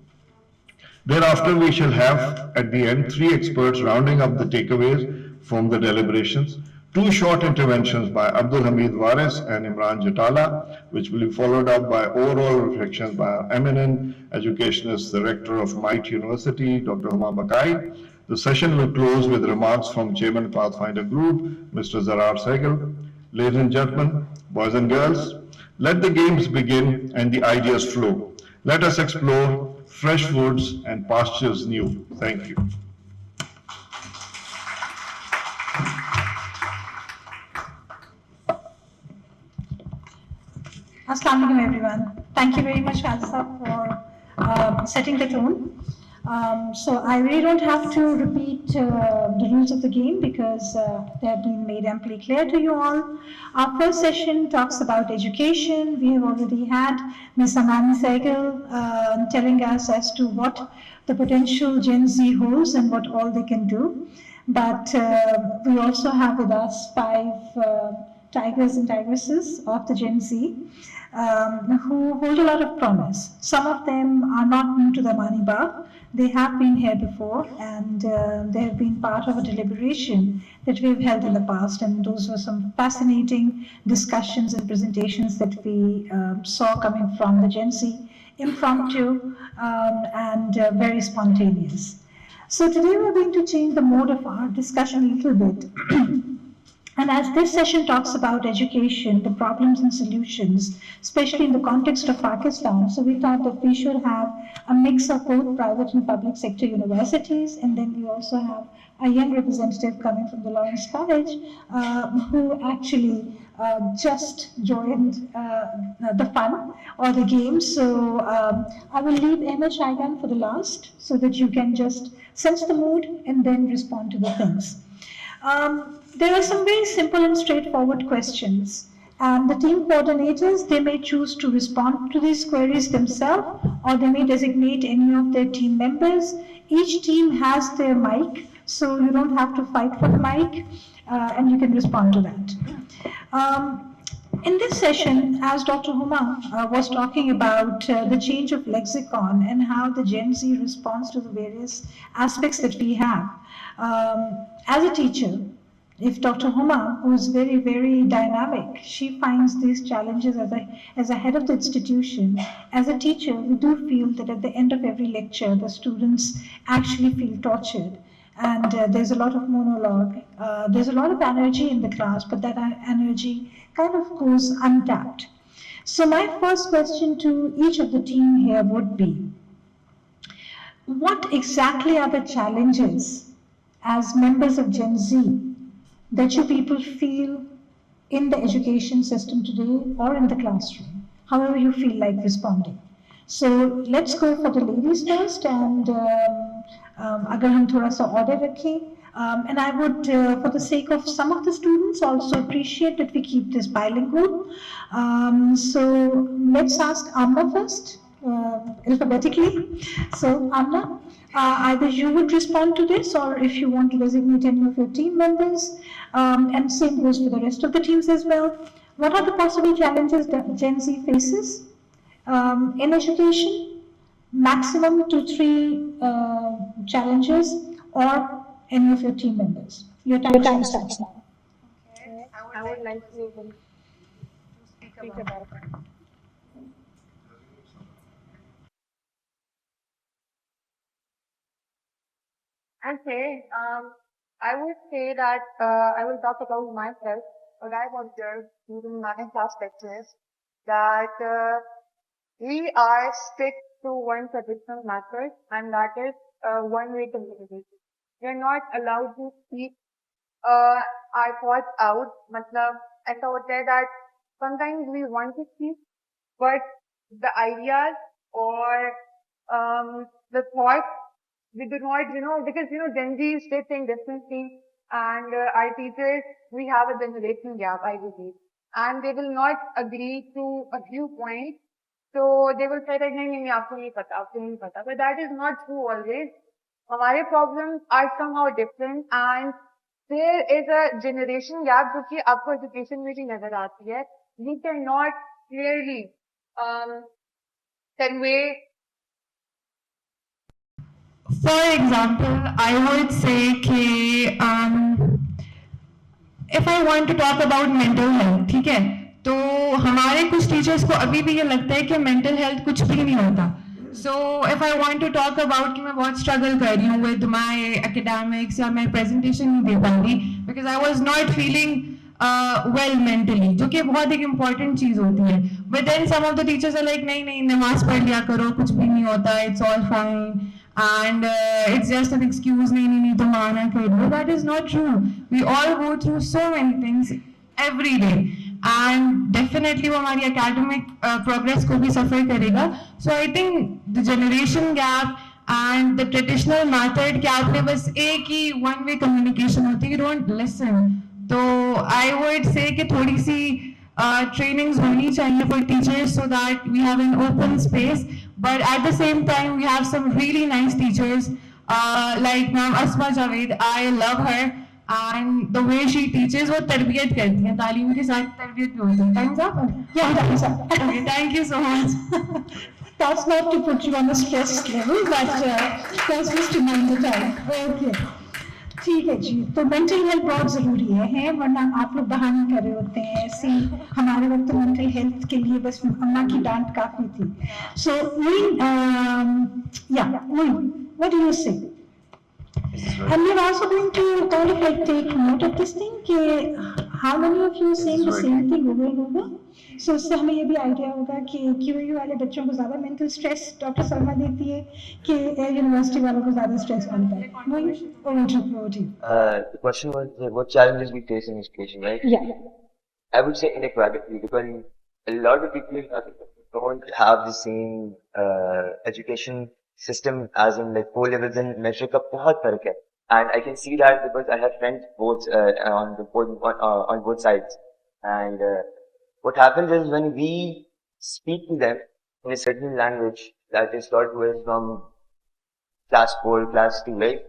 Thereafter, we shall have at the end 3 experts rounding up the takeaways from the deliberations. 2 short interventions by Abdul Hamid Waris and Imran Jatala, which will be followed up by overall reflections by our eminent educationist, the rector of MIT University, Dr. Huma Bakai. The session will close with remarks from Chairman Pathfinder Group, Mr. Zarar Sehgal. Ladies and gentlemen, boys and girls, let the games begin and the ideas flow. Let us explore fresh woods and pastures new. Thank you. Assalamu alaikum everyone. Thank you very much, Khalsa, for setting the tone. So I really don't have to repeat the rules of the game because they have been made amply clear to you all. Our first session talks about education. We have already had Ms. Amani Sehgal telling us as to what the potential Gen Z holds and what all they can do. But we also have with us 5 tigers and tigresses of the Gen Z who hold a lot of promise. Some of them are not new to the Amani Bagh. They have been here before and they have been part of a deliberation that we've held in the past, and those were some fascinating discussions and presentations that we saw coming from the Gen Z, impromptu and very spontaneous. So today we're going to change the mode of our discussion a little bit. And as this session talks about education, the problems and solutions, especially in the context of Pakistan, so we thought that we should have a mix of both private and public sector universities, and then we also have a young representative coming from the Lawrence College who actually just joined the fun or the game. So I will leave Emma Shaigan for the last so that you can just sense the mood and then respond to the things. There are some very simple and straightforward questions. And the team coordinators, they may choose to respond to these queries themselves, or they may designate any of their team members. Each team has their mic, so you don't have to fight for the mic, and you can respond to that. In this session, as Dr. Huma was talking about the change of lexicon and how the Gen Z responds to the various aspects that we have. As a teacher, if Dr. Huma, who is very, very dynamic, she finds these challenges as a head of the institution, as a teacher, we do feel that at the end of every lecture, the students actually feel tortured. And there's a lot of monologue, there's a lot of energy in the class, but that energy kind of goes untapped. So my first question to each of the team here would be, what exactly are the challenges as members of Gen Z that you people feel in the education system today or in the classroom, however you feel like responding? So let's go for the ladies first, and agar hum thoda sa order rakhe, and I would, for the sake of some of the students, also appreciate that we keep this bilingual. So let's ask Amna first, alphabetically. So Amna, either you would respond to this, or if you want to designate any of your team members, and same goes for the rest of the teams as well. What are the possible challenges that Gen Z faces in education? Maximum 2 3 challenges, or any of your team members. Your time starts now. Okay. I would like to speak about that. Okay, I would say that I will talk about myself. What I've observed even my perspective that we are stick to one traditional method, and that is one-way communication. We are not allowed to speak our thoughts out. मतलब ऐसा होता है that sometimes we want to speak, but the ideas or the thoughts we do not, because Gen Z is think differently, and our teachers, we have a generation gap, I believe, and they will not agree to a few points. So they will say that नहीं आपको नहीं पता, but that is not true always. हमारे problems are somehow different, and there is a generation gap जो कि आपको education में भी नजर आती है. We cannot clearly convey. For example, I would say कि if I want to talk about mental health, ठीक है, तो हमारे कुछ टीचर्स को अभी भी ये लगता है कि mental health कुछ भी नहीं होता. So if I want to talk about कि मैं बहुत struggle कर रही हूँ with my academics या मैं presentation नहीं दे पा रही because I was not feeling well mentally, जो कि बहुत एक important चीज होती है. But then some of the teachers are like नहीं नमाज पढ़ लिया करो, कुछ भी नहीं होता, it's all fine. And it's just an excuse, नहीं तुम आना कर लो. That is not true. We all go through so many things every day, and definitely वो हमारी academic progress को भी suffer करेगा. So I think the generation gap and the traditional method कि आपने बस एक ही one way communication होती है, you don't listen. तो I would say कि थोड़ी सी trainings होनी चाहिए for teachers so that we have an open space. But at the same time, we have some really nice teachers like Ma'am Asma Javed. I love her, and the way she teaches, वो तरबियत करती है. तालीम के साथ तरबियत भी होती है. Time's up? Yeah, time's up. Okay, thank you so much. That's not to put you on the stress level, but that's just to mind the time. Okay. ठीक है जी, तो मेंटल हेल्थ बहुत ज़रूरी है, वरना आप लोग बहाने कर रहे होते हैं ऐसे. हमारे वक्त तो मेंटल हेल्थ के लिए बस अम्मा की डांट काफ़ी थी. So, Moin, what do you say? And we're also going to kind of like take note of this thing, how many of you saying the same thing over and over? So उससे हमें ये भी idea होगा कि QAU वाले बच्चों को ज़्यादा मेंटल स्ट्रेस डॉक्टर शर्मा देती है कि यूनिवर्सिटी वालों को ज़्यादा स्ट्रेस बनता है. Over to you. The question was what challenges we face in education, right? Yeah. I would say inequality, because a lot of people don't have the same education system, as in like O-levels and metric का बहुत फर्क है. And I can see that because I have friends both on both sides. And what happens is when we speak to them in a certain language that is taught to us from class 4, class 2, right?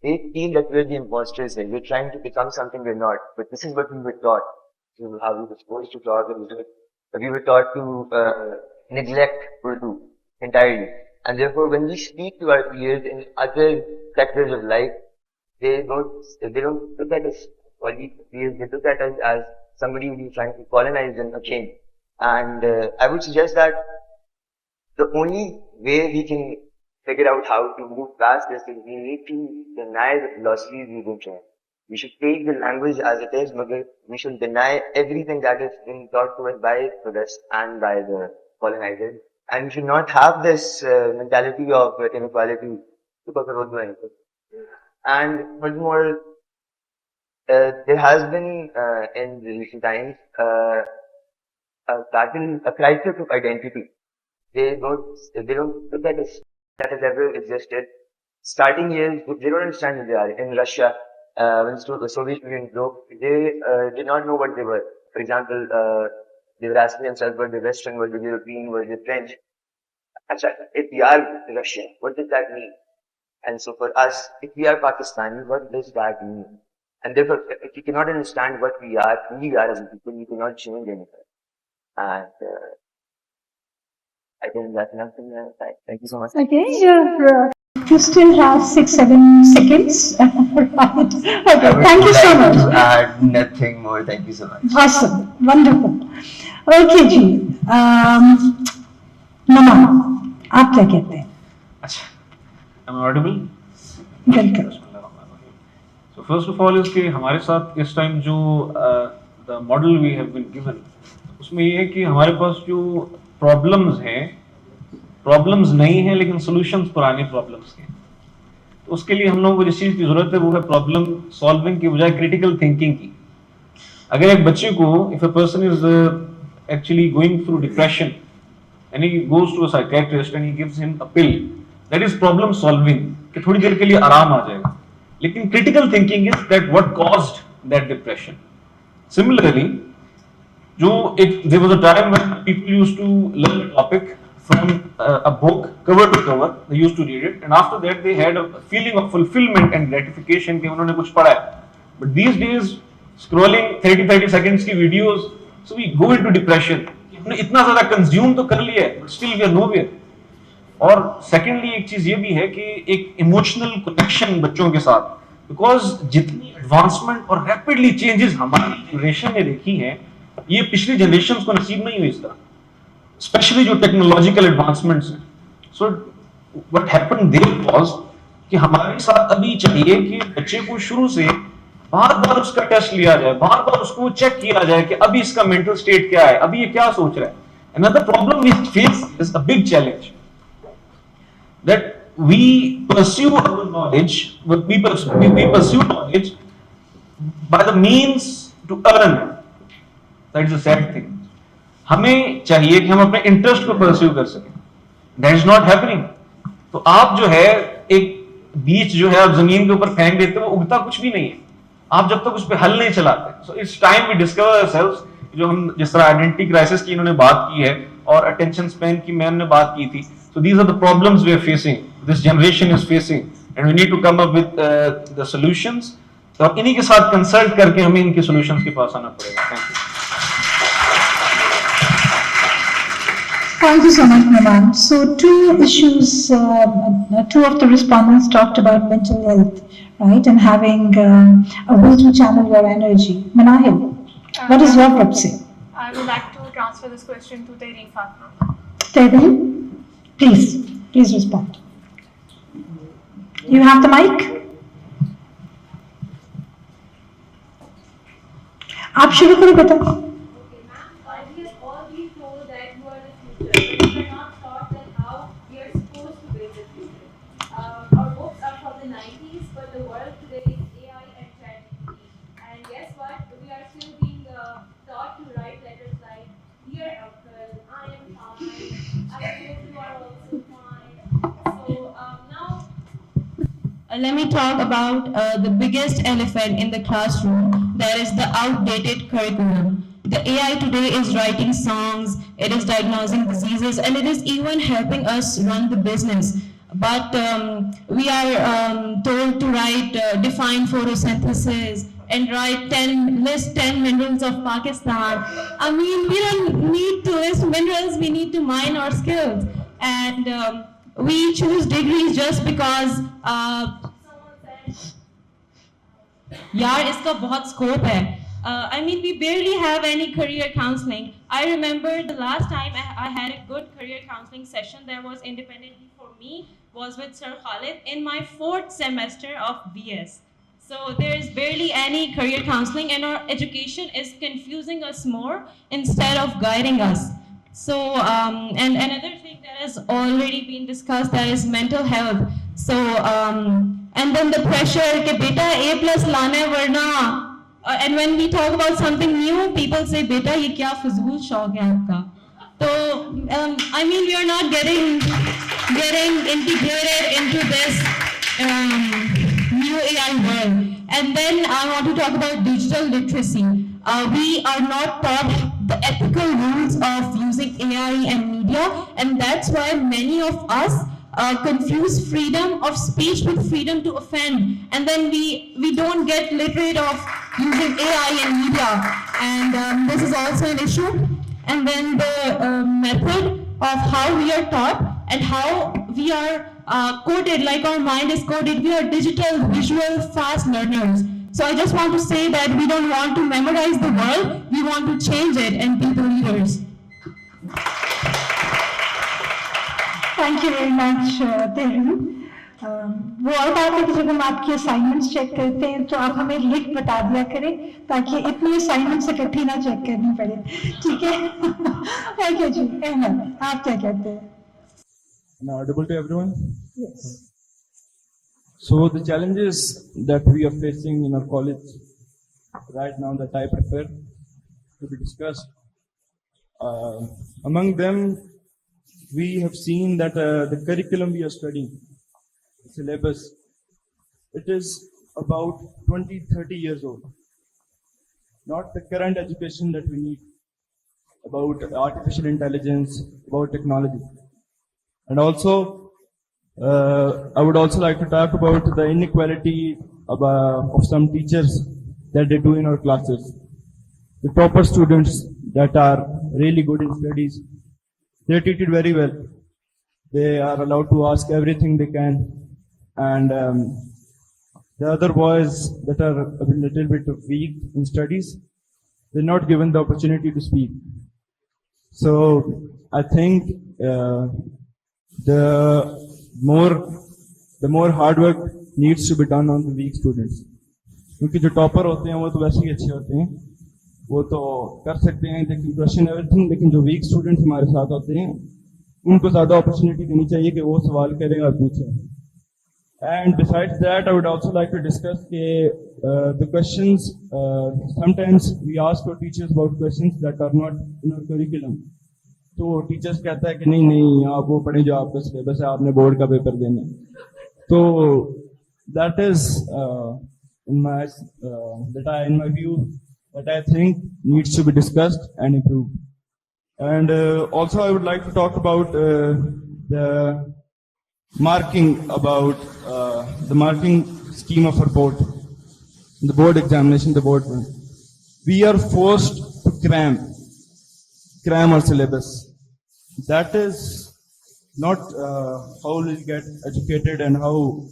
They feel that we're the imposters, like we're trying to become something we're not. But this is what we were taught. How we were supposed to talk, but we were taught to neglect Urdu entirely. And therefore, when we speak to our peers in other sectors of life, they don't look at us, or they look at us as somebody who's trying to colonize them again. And I would suggest that the only way we can figure out how to move past this is we need to deny the philosophies we've been trained. We should take the language as it is, but we should deny everything that is being taught to us by the West and by the colonizers. And we should not have this mentality of inequality. And furthermore, there has been in recent times a crisis of identity. They don't look at us that has ever existed. Starting years, they don't understand who they are. In Russia, when the Soviet Union broke, they did not know what they were. For example, they were asking themselves, were they Western, were they European, were they French? If we are Russian, what does that mean? And so for us, if we are Pakistani, what does that mean? And therefore, if you cannot understand what we are, who we are as a people, you cannot change anything. And I think that's enough from my side. Thank you so much. Okay, you still have 6-7 seconds. Right. Okay, thank you so much. To add nothing more. Thank you so much. Awesome, wonderful. Okay जी, नमन, आप क्या कहते हैं? अच्छा, am I audible? बिल्कुल. So first of all is कि हमारे साथ इस टाइम जो the model we have been given, उसमें ये है कि हमारे पास जो प्रॉब्लम्स हैं, प्रॉब्लम्स नहीं हैं लेकिन सॉल्यूशंस पुराने प्रॉब्लम्स के हैं. तो उसके लिए हम लोगों को जिस चीज़ की ज़रूरत है वो है प्रॉब्लम सॉल्विंग की बजाय क्रिटिकल थिंकिंग की. अगर एक बच्चे को if a person is actually going through depression and he goes to a psychiatrist and he gives him a pill, that is problem solving, कि थोड़ी देर के लिए आराम आ जाएगा. लेकिन critical thinking is that what caused that depression. Similarly, there was a time when people used to learn a topic from a book cover to cover. They used to read it, and after that they had a feeling of fulfillment and gratification कि उन्होंने कुछ पढ़ा है. But these days, scrolling 30 seconds की videos, so we go into depression. हमने इतना ज़्यादा consume तो कर लिया है, but still we are nowhere. और secondly एक चीज़ ये भी है कि एक emotional connection बच्चों के साथ, because जितनी advancement और rapidly changes हमारी generation ने देखी हैं, ये पिछली जनरेशंस को नसीब नहीं हुई इस तरह, स्पेशली जो टेक्नोलॉजिकल एडवांसमेंट्स हैं. So what happened there was कि हमारे साथ अभी चाहिए कि बच्चे को शुरू से बार-बार उसका टेस्ट लिया जाए, बार-बार उसको चेक किया जाए कि अभी इसका मेंटल स्टेट क्या है, अभी ये क्या सोच रहा है. Another problem we face is a big challenge that we pursue our knowledge, we pursue knowledge by the means to earn. That is a sad thing. हमें चाहिए कि हम अपने इंटरेस्ट को परस्यू कर सकें. That is not happening. तो आप जो है एक बीज जो है आप जमीन के ऊपर फेंक देते हो, वो उगता कुछ भी नहीं है आप जब तक उस पर हल नहीं चलाते. So it's time we discover ourselves. जो हम जिस तरह आइडेंटिटी क्राइसिस की इन्होंने बात की है और अटेंशन स्पैन की मैम ने बात की थी. So these are the problems we are facing. This generation is facing, and we need to come up with the solutions. तो इन्हीं के साथ कंसल्ट करके हमें इनके सॉल्यूशंस के पास आना पड़ेगा. Thank you. Thank you so much, Naman. So two issues, two of the respondents talked about mental health, right, and having a way to channel your energy. Manahil, what does your group say? I would like to transfer this question to Tehreem Fatma. Tehreem, please respond. You have the mic? आप शुरू करो बेटा। Okay, ma'am, we have all been told that you are the future, but we are not taught that how we are supposed to build the future. Our books are from the 90s, but the world today is AI and ChatGPT. And guess what? We are still being taught to write letters like, "Dear Uncle, I am fine. I hope you are also fine." So now Let me talk about the biggest elephant in the classroom, that is the outdated curriculum. The AI today is writing songs, it is diagnosing diseases, and it is even helping us run the business. But we are told to write, define photosynthesis, and list 10 minerals of Pakistan. I mean, we don't need to list minerals, we need to mine our skills. And we choose degrees just because यार इसका बहुत scope है. I mean, we barely have any career counseling. I remember the last time I had a good career counseling session that was independently for me was with Sir Khalid in my 4th semester of BS. So there is barely any career counseling, and our education is confusing us more instead of guiding us. So, and another thing that has already been discussed, that is mental health. So, and then the pressure कि बेटा A+ लाना है वरना, and when we talk about something new, people say बेटा ये क्या फजूल शौक है आपका. So, I mean, we are not getting integrated into this new AI world. And then I want to talk about digital literacy. We are not taught the ethical rules of using AI and media, and that's why many of us confuse freedom of speech with freedom to offend, and then we don't get literate of using AI and media, and this is also an issue. And then the method of how we are taught and how we are coded, like our mind is coded. We are digital, visual, fast learners. So I just want to say that we don't want to memorize the world, we want to change it and be the leaders. Thank you very much, Tehru. वो और बात है कि जब हम आपकी assignments check करते हैं तो आप हमें लिख बता दिया करें ताकि इतनी असाइनमेंट्स इकट्ठी ना चेक करनी पड़े, ठीक है? ओके जी, अहमद, आप क्या कहते हैं? Am I audible to everyone? Yes. So the challenges that we are facing in our college right now that I prefer to be discussed, among them we have seen that the curriculum we are studying, the syllabus, it is about 20-30 years old. Not the current education that we need about artificial intelligence, about technology. And also, I would also like to talk about the inequality of some teachers that they do in our classes. The topper students that are really good in studies, they are treated very well. They are allowed to ask everything they can. And the other boys that are a little bit weak in studies, they're not given the opportunity to speak. So I think the more hard work needs to be done on the weak students. क्योंकि जो topper होते हैं वो तो वैसे ही अच्छे होते हैं, वो तो कर सकते हैं, they can question everything, लेकिन जो weak students हमारे साथ होते हैं उनको ज़्यादा opportunity देनी चाहिए कि वो सवाल करें और पूछें. And besides that, I would also like to discuss the questions. Sometimes we ask our teachers about questions that are not in our curriculum. तो टीचर्स कहता है कि नहीं आप वो पढ़ें जो आपका सिलेबस है, आपने बोर्ड का पेपर देना है. तो that is in my view that I think needs to be discussed and improved. And also I would like to talk about the marking scheme of our board, the board examination, the board one. We are forced to cram our syllabus. That is not how we'll get educated and how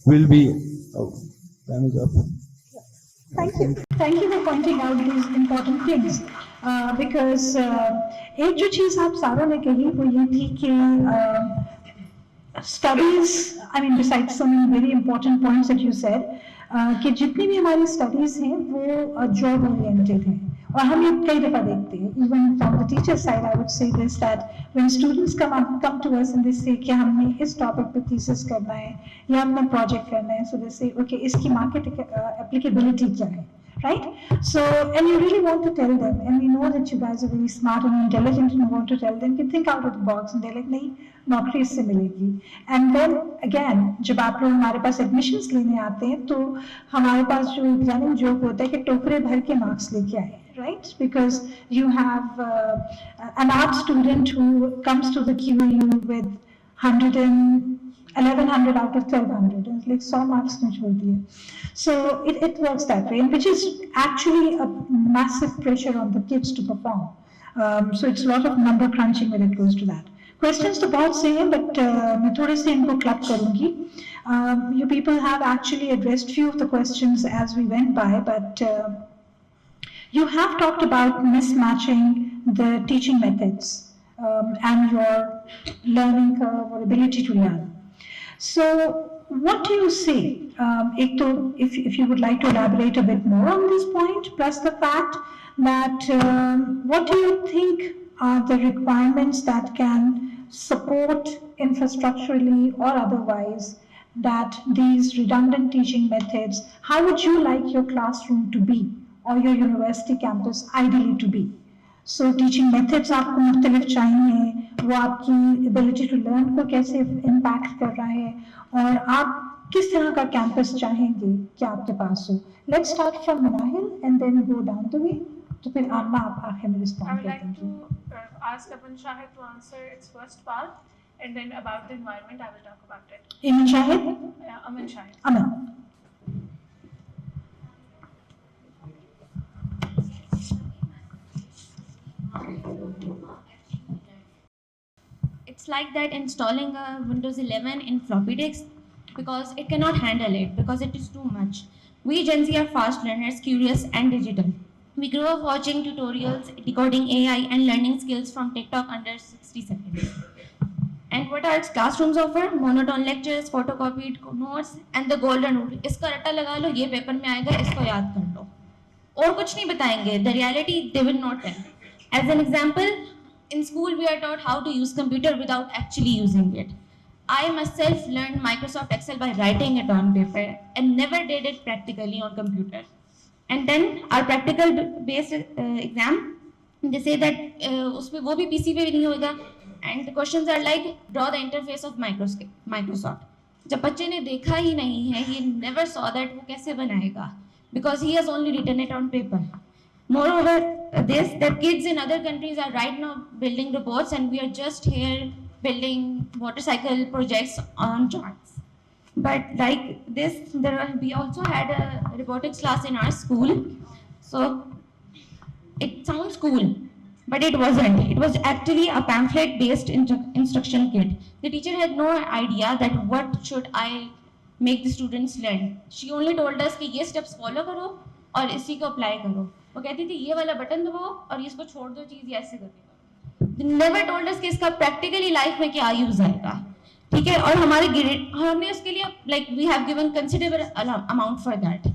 we'll be. Oh, time is up. Thank you. Thank you for pointing out these important things. Because एक जो चीज़ आप सारों ने कही वो ये थी कि studies, I mean, besides so many very important points that you said, कि जितनी भी हमारी स्टडीज हैं वो जॉब ओरिएंटेड हैं और हम ये कई दफ़ा देखते हैं even from the teacher side I would say this that when students come to us and they say कि हमने इस टॉपिक पे थीसिस करना है या हमने प्रोजेक्ट करना है सो दे से ओके इसकी मार्केट एप्लीकेबिलिटी क्या है right? So, and you really want to tell them, and we know that you guys are very smart and intelligent, and you want to tell them, you think out of the box, and they're like, नहीं, नौकरी इससे मिलेगी. And then again, जब आप लोग हमारे पास admissions लेने आते हैं, तो हमारे पास जो examining joke होता है कि टोकरे भर के marks लेके आए, right? Because you have an art student who comes to the QAU with 1100 out of 1200, and it's like 100 marks ने छोड़ दिए. So it works that way, and which is actually a massive pressure on the kids to perform. So it's a lot of number crunching when it goes to that. Questions तो बहुत से हैं, but मैं थोड़े से इनको club करूँगी. You people have actually addressed few of the questions as we went by, but you have talked about mismatching the teaching methods and your learning curve or ability to learn. So what do you say? If you would like to elaborate a bit more on this point, plus the fact that what do you think are the requirements that can support infrastructurally or otherwise that these redundant teaching methods, how would you like your classroom to be or your university campus ideally to be? So teaching methods आपको मुख्तलिफ चाहिए, वो आपकी ability to learn को कैसे impact कर रहा है और आप किस तरह का campus चाहेंगे कि आपके पास हो. Let's start from Manahil and then go down the way. तो फिर आना आप आखिर में respond I would कर like देंगे. to ask Aman Shahid to answer its first part, and then about the environment I will talk about it. Aman Shahid? Aman Shahid. Aman. It's like that installing a Windows 11 in floppy disk because it cannot handle it because it is too much. We Gen Z are fast learners, curious and digital. We grew up watching tutorials, decoding AI and learning skills from TikTok under 60 seconds. And what our classrooms offer? Monotone lectures, photocopied notes and the golden rule. इसका रट्टा लगा लो, ये paper में आएगा, इसको याद कर लो. और कुछ नहीं बताएंगे. The reality they will not tell. As an example, in school we are taught how to use computer without actually using it. I myself learned Microsoft Excel by writing it on paper and never did it practically on computer. And then our practical based exam, they say that उसमें वो भी PC पे भी नहीं होगा. And the questions are like draw the interface of Microsoft. जब बच्चे ने देखा ही नहीं है, he never saw that वो कैसे बनाएगा because he has only written it on paper. Moreover, that kids in other countries are right now building robots and we are just here building motorcycle projects on charts. But like this, we also had a robotics class in our school. So it sounds cool, but it wasn't. It was actually a pamphlet-based instruction kit. The teacher had no idea that what should I make the students learn. She only told us कि ये steps follow करो और इसी को apply करो. वो कहती थी ये वाला बटन दबाओ और इसको छोड़ दो चीज ये ऐसे करके. They never told us कि इसका practically life में क्या use आएगा. ठीक है. और हमारे grade हमने उसके लिए like we have given considerable amount for that.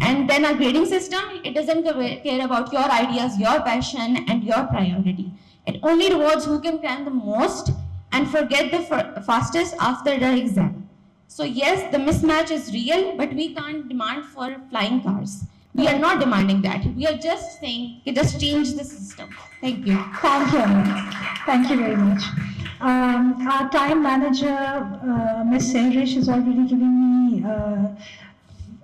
And then our grading system, it doesn't care about your ideas, your passion and your priority. It only rewards who can cram the most and forget the fastest after the exam. So yes, the mismatch is real, but we can't demand for flying cars. We are not demanding that. We are just saying, just change the system. Thank you. Thank you. Thank you very much. Our time manager, Ms. Sehrish, is already giving me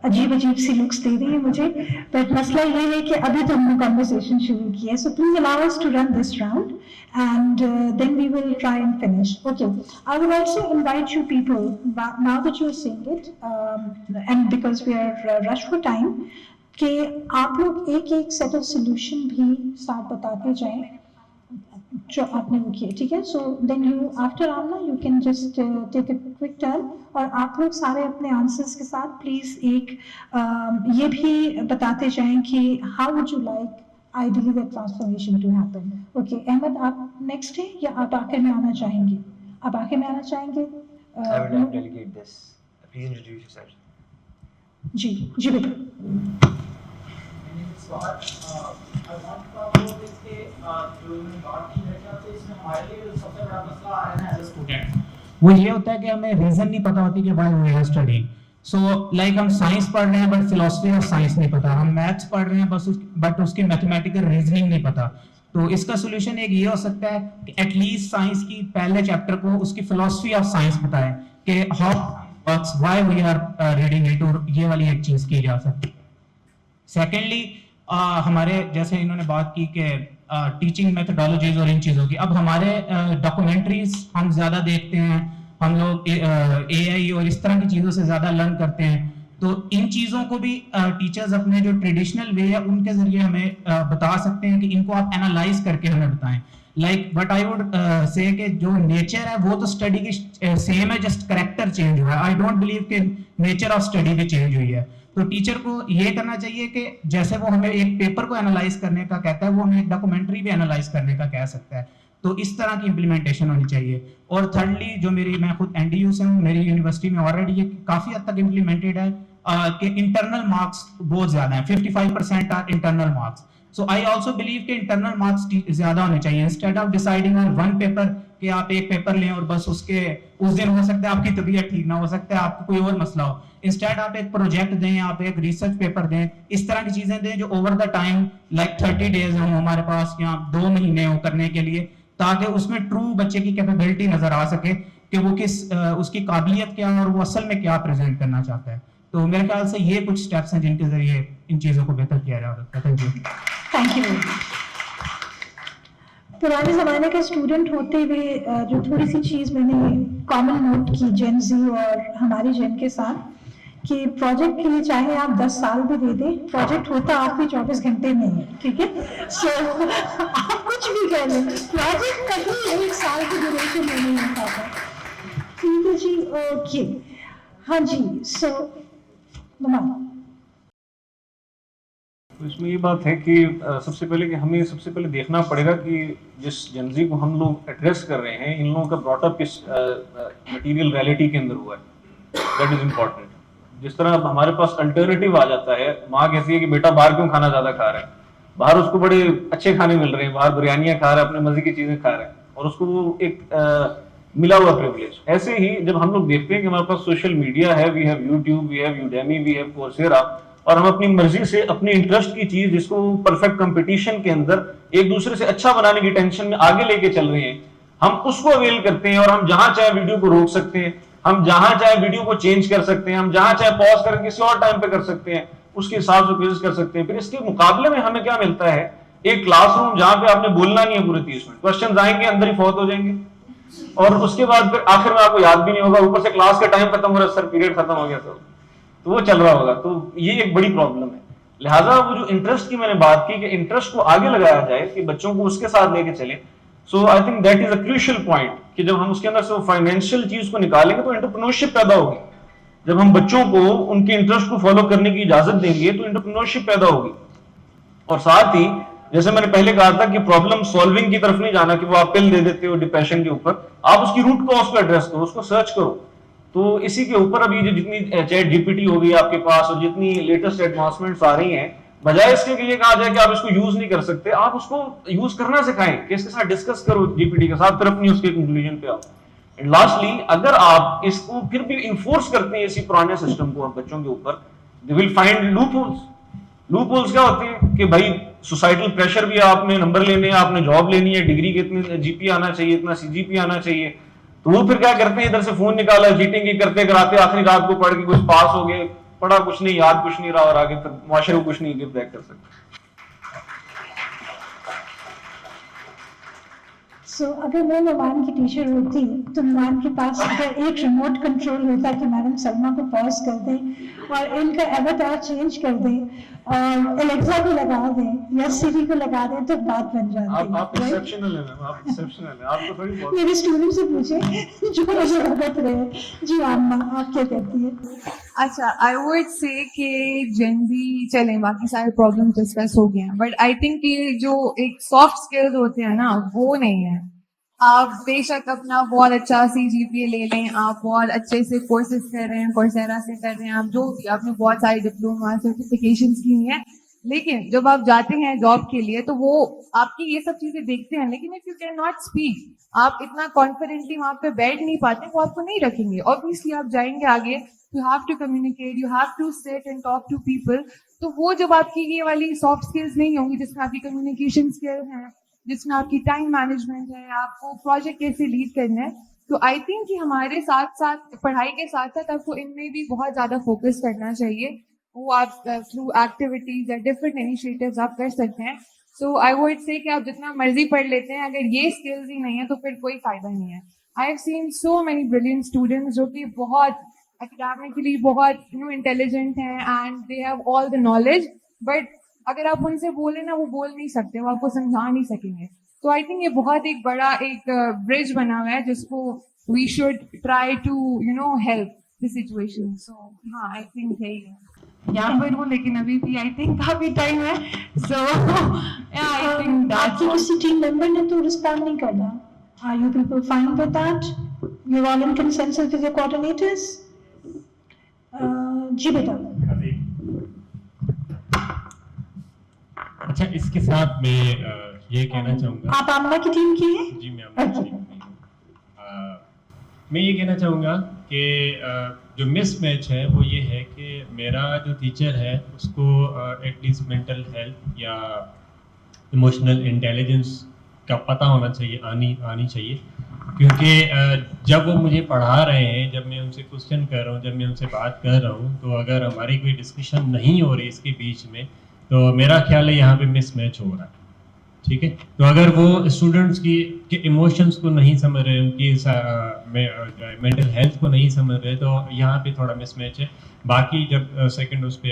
अजीब सी looks दे रही है मुझे, but मसला ये है कि अभी तो हमने conversation शुरू की है, so please allow us to run this round and then we will try and finish. Okay, I will also invite you people, now that you are saying it, and because we are rushed for time, कि आप लोग एक set of solution भी साथ बताते जाएं जो आपने वो किए, ठीक है? So then you after Amna you can just take a quick turn और आप लोग सारे अपने answers के साथ please एक ये भी बताते जाएं कि how would you like ideally that transformation to happen. Okay, Ahmad आप next हैं या आप आखिर में आना चाहेंगे? आप आखिर में आना चाहेंगे? I would like to delegate this. Please introduce yourself. जी जी बेटा. वो ये होता है कि हमें रीजन नहीं पता होती कि why we are studying. So like हम साइंस पढ़ रहे हैं बट फिलोसफी ऑफ साइंस नहीं पता, हम मैथ्स पढ़ रहे हैं बट उसकी मैथमेटिकल रीजनिंग नहीं पता. तो इसका सोल्यूशन एक ये हो सकता है कि एटलीस्ट साइंस की पहले चैप्टर को उसकी फिलोसफी ऑफ साइंस बताएं कि how works, why we are reading it, और ये वाली एक चीज की जा सकती. सेकेंडली हमारे जैसे इन्होंने बात की कि टीचिंग मेथडोलॉजीज और इन चीज़ों की, अब हमारे डॉक्यूमेंट्रीज हम ज़्यादा देखते हैं, हम लोग एआई और इस तरह की चीज़ों से ज़्यादा लर्न करते हैं. तो इन चीज़ों को भी टीचर्स अपने जो ट्रेडिशनल वे है उनके ज़रिए हमें बता सकते हैं कि इनको आप एनालाइज करके हमें बताएं. लाइक बट आई वुड से कि जो नेचर है वो तो स्टडी की सेम है, जस्ट करेक्टर चेंज हुआ है. आई डोंट बिलीव कि नेचर ऑफ स्टडी भी चेंज हुई है. तो टीचर को ये करना चाहिए कि जैसे वो हमें एक पेपर को एनालाइज करने का कहता है, वो हमें एक डॉक्यूमेंट्री भी एनालाइज करने का कह सकता है. तो इस तरह की इम्प्लीमेंटेशन होनी चाहिए. और थर्डली जो मैं खुद एनडीयू से हूँ, मेरी यूनिवर्सिटी में ऑलरेडी ये काफ़ी हद तक इम्प्लीमेंटेड है कि इंटरनल मार्क्स बहुत ज़्यादा हैं, 55% are internal marks. So I also believe कि इंटरनल मार्क्स ज़्यादा होने चाहिए. Instead of deciding on one paper कि आप एक पेपर लें और बस उसके उस दिन हो सकता है आपकी तबीयत ठीक ना हो सकता है, आपको कोई और मसला हो. इंस्टेड आप एक प्रोजेक्ट दें, आप एक रिसर्च पेपर दें, इस तरह की चीज़ें दें जो over the time like 30 days हो हमारे पास या 2 महीने हो करने के लिए, ताकि उसमें ट्रू बच्चे की कैपेबिलिटी नज़र आ सके कि वो उसकी काबिलियत क्या है और वो असल में क्या प्रेजेंट करना चाहता है. तो मेरे ख्याल से ये कुछ स्टेप्स हैं जिनके जरिए इन चीज़ों को बेहतर किया जा सकता है. Thank you. Thank you. पुराने ज़माने का स्टूडेंट होते हुए जो थोड़ी सी चीज़ मैंने कॉमन नोट की जेन जी और हमारी जेन के साथ, कि प्रोजेक्ट के लिए चाहे आप 10 साल भी दे दें, प्रोजेक्ट होता आपके 24 घंटे में है. ठीक है, सो आप कुछ भी कर लें, प्रोजेक्ट कभी 1 साल की ड्यूरेशन में नहीं हो पाता. ठीक है जी, ओके. हाँ जी, सो तो इसमें ये बात है कि सबसे पहले कि हमें सबसे पहले देखना पड़ेगा कि जिस जनजी को हम लोग एड्रेस कर रहे हैं, इन लोगों का ब्रॉटअप किस मटीरियल रियलिटी के अंदर हुआ है. That is important. जिस तरह अब हमारे पास अल्टरनेटिव आ जाता है, माँ कहती है कि बेटा बाहर क्यों खाना ज़्यादा खा रहा है, बाहर उसको बड़े अच्छे खाने मिल रहे हैं, बाहर बिरयानियाँ खा रहा है, अपने मज़े की चीज़ें खा रहे हैं, और उसको वो एक मिला हुआ प्रिविलेज. ऐसे ही जब हम लोग देखते हैं कि हमारे पास सोशल मीडिया है, we have YouTube, we have Udemy, we have Coursera, और हम अपनी मर्जी से अपनी इंटरेस्ट की चीज जिसको परफेक्ट कंपटीशन के अंदर एक दूसरे से अच्छा बनाने की टेंशन में आगे लेके चल रहे हैं, हम उसको अवेल करते हैं और हम जहां चाहे वीडियो को रोक सकते हैं, हम जहां चाहे वीडियो को चेंज कर सकते हैं, हम जहां चाहे पॉज करके किसी और टाइम पे कर सकते हैं, उसके हिसाब से क्विज कर सकते हैं. फिर इसके मुकाबले में हमें क्या मिलता है, एक क्लासरूम जहां पे आपने बोलना नहीं है पूरे 30 मिनट, क्वेश्चन आएंगे अंदर ही फौत हो जाएंगे, और उसके बाद फिर आखिर में आपको याद भी नहीं होगा, ऊपर से क्लास का टाइम खत्म हो रहा है, सर पीरियड खत्म हो गया, तो वो चल रहा होगा. तो ये एक बड़ी प्रॉब्लम है. लिहाजा वो जो इंटरेस्ट की मैंने बात की कि इंटरेस्ट को आगे लगाया जाए कि बच्चों को उसके साथ लेके चले. So I think that is a crucial point कि जब हम उसके अंदर से फाइनेंशियल चीज को निकालेंगे तो एंटरप्रेन्योरशिप पैदा होगी. जब हम बच्चों को उनके इंटरेस्ट को फॉलो करने की इजाजत देंगे तो एंटरप्रेन्योरशिप पैदा होगी. और साथ ही जैसे मैंने पहले कहा था कि प्रॉब्लम सॉल्विंग की तरफ नहीं जाना कि वो आप पिल दे देते हो डिप्रेशन के ऊपर, आप उसकी रूट कॉज को एड्रेस करो, उसको सर्च करो. तो इसी के ऊपर अभी जो जितनी चैट जीपीटी हो गई आपके पास और जितनी लेटेस्ट एडवांसमेंट्स आ रही हैं, बजाय इसके कि ये कहा जाए कि आप इसको यूज नहीं कर सकते, आप उसको यूज करना सिखाएं, कि इसके साथ डिस्कस करो जीपीटी के साथ, फिर अपनी उसके कंक्लूजन पे आओ. एंड लास्टली, अगर आप इसको फिर भी इन्फोर्स करते हैं इसी पुराने सिस्टम को बच्चों के ऊपर, they will find loop holes. Loop holes क्या होते हैं कि भाई सोसाइटल प्रेशर भी है, आपने नंबर लेने हैं, आपने जॉब लेनी है, डिग्री के इतने जीपी आना चाहिए, इतना सीजीपी आना चाहिए, तो वो फिर क्या करते हैं, इधर से फोन निकाला, चीटिंग ही करते कराते आखिरी रात को पढ़ के कुछ पास हो गए, पढ़ा कुछ नहीं, याद कुछ नहीं रहा, और आगे फिर मुआशरे को कुछ नहीं गिव बैक कर सकते. सो अगर मैं नुमान की टीचर होती तो नुमान के पास अगर एक रिमोट कंट्रोल होता कि मैडम सलमा को पॉज कर दें और इनका एवतार चेंज कर दें और एलेक्सा को लगा दें या सिरी को लगा दें तो बात बन जाती. आप एक्सेप्शनल हैं मैम, आप एक्सेप्शनल हैं, आपको थोड़ी मेरे स्टूडेंट से पूछे जो मुझे भगत रहे. जी अम्मा, आप क्या कहती है? अच्छा, आई वुड से कि जेनजी चले, बाकी सारे प्रॉब्लम डिस्कस हो गए हैं, बट आई थिंक कि जो एक सॉफ्ट स्किल्स होते हैं ना वो नहीं है. آپ بے شک اپنا بہت اچھا CGPA لے لیں, آپ بہت اچھے سے کورسز کر رہے ہیں, کورسیرا سے کر رہے ہیں, آپ جو بھی, آپ نے بہت ساری ڈپلوما سرٹیفکیشنز کی ہیں, لیکن جب آپ جاتے ہیں جاب کے لیے تو وہ آپ کی یہ سب چیزیں دیکھتے ہیں, لیکن if you can not speak, آپ اتنا کانفیڈنٹلی وہاں پہ بیٹھ نہیں پاتے, وہ آپ کو نہیں رکھیں گے. obviously آپ جائیں گے آگے, you have to communicate, you have to sit and talk to people. تو وہ جب آپ کی یہ والی سافٹ اسکلز نہیں ہوں گی, جس میں آپ کی کمیونیکیشن اسکل ہیں, جس میں آپ کی ٹائم مینجمنٹ ہے, آپ کو پروجیکٹ کیسے لیڈ کرنا ہے, تو آئی تھنک کہ ہمارے ساتھ ساتھ پڑھائی کے ساتھ ساتھ آپ کو ان میں بھی بہت زیادہ فوکس کرنا چاہیے. وہ آپ تھرو ایکٹیویٹیز یا ڈفرینٹ انیشیٹیوز آپ کر سکتے ہیں. سو آئی ووڈ سے کہ آپ جتنا مرضی پڑھ لیتے ہیں, اگر یہ اسکلز ہی نہیں ہے تو پھر کوئی فائدہ نہیں ہے. I have seen so many brilliant students جو کہ بہت اکیڈیمکلی بہت انٹیلیجنٹ ہیں and they have all the knowledge, but اگر آپ ان سے بولیں نا, وہ بول نہیں سکتے, وہ آپ کو سمجھا نہیں سکیں گے. تو آئی تھنک یہ بہت ایک بڑا ایک برج بنا ہوا ہے جس کو we should try to help the situation. So ہاں آئی تھنک یہی ہے. یہاں پر ہوں لیکن ابھی بھی آئی تھنک کافی ٹائم ہے. سو آئی تھنک آپ کی کسی ٹیم ممبر نے تو رسپونڈ نہیں کرنا. Are you people fine with that? You're all in consensus with your coordinators? جی بیٹا. اچھا, اس کے ساتھ میں یہ کہنا چاہوں گا, آپ آمنہ کی ٹیم کی ہیں؟ جی میں آمنہ کی ٹیم کی ہوں. میں یہ کہنا چاہوں گا کہ جو مس میچ ہے وہ یہ ہے کہ میرا جو ٹیچر ہے اس کو ایٹ لیسٹ مینٹل ہیلتھ یا ایموشنل انٹیلیجنس کا پتہ ہونا چاہیے, آنی چاہیے, کیونکہ جب وہ مجھے پڑھا رہے ہیں, جب میں ان سے کوشچن کر رہا ہوں, جب میں ان سے بات کر رہا ہوں, تو اگر ہماری کوئی ڈسکشن نہیں ہو رہی اس کے بیچ میں, تو میرا خیال ہے یہاں پہ مس میچ ہو رہا ہے. ٹھیک ہے, تو اگر وہ اسٹوڈنٹس کی ایموشنس کو نہیں سمجھ رہے, ان کی مینٹل ہیلتھ کو نہیں سمجھ رہے, تو یہاں پہ تھوڑا مس میچ ہے. باقی جب سیکنڈ اس پہ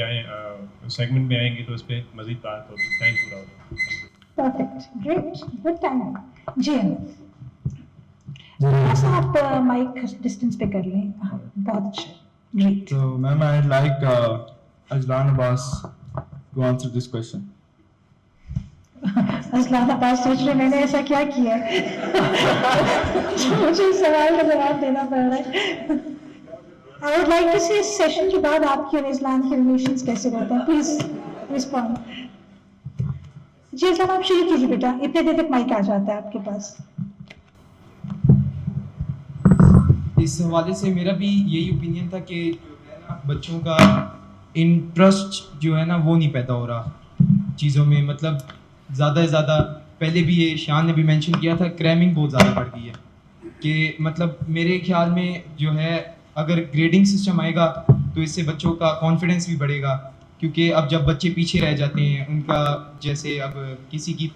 سیگمنٹ میں آئیں گے تو اس پہ مزید بات ہوگی. ٹائم پورا ہوگا. Perfect, great, good time. جی تھوڑا سا آپ مائک ڈسٹینس پہ کر لیں. بہت اچھا, great. So, ma'am, I'd like Ajlan Abbas to answer this question. اسلام عباس سوچ رہے میں نے ایسا کیا کیا ہے مجھے اس سوال کا جواب دینا پڑ رہا ہے. I would like to see اس سیشن کے بعد آپ کی اور اسلام کے ریلیشنز کیسے رہتے ہیں. Please respond. جی اسلام آپ شروع کیجیے بیٹا, اتنے دیر تک مائک آ جاتا ہے آپ کے پاس. اس حوالے سے میرا بھی یہی اوپینین تھا کہ جو ہے نا بچوں کا انٹرسٹ جو ہے نا وہ نہیں پیدا ہو رہا چیزوں میں. مطلب زیادہ سے زیادہ, پہلے بھی یہ شان نے بھی مینشن کیا تھا, کریمنگ بہت زیادہ بڑھ گئی ہے. کہ مطلب میرے خیال میں جو ہے اگر گریڈنگ سسٹم آئے گا تو اس سے بچوں کا کانفیڈنس بھی بڑھے گا. کیونکہ اب جب بچے پیچھے رہ جاتے ہیں, ان کا جیسے اب کسی کی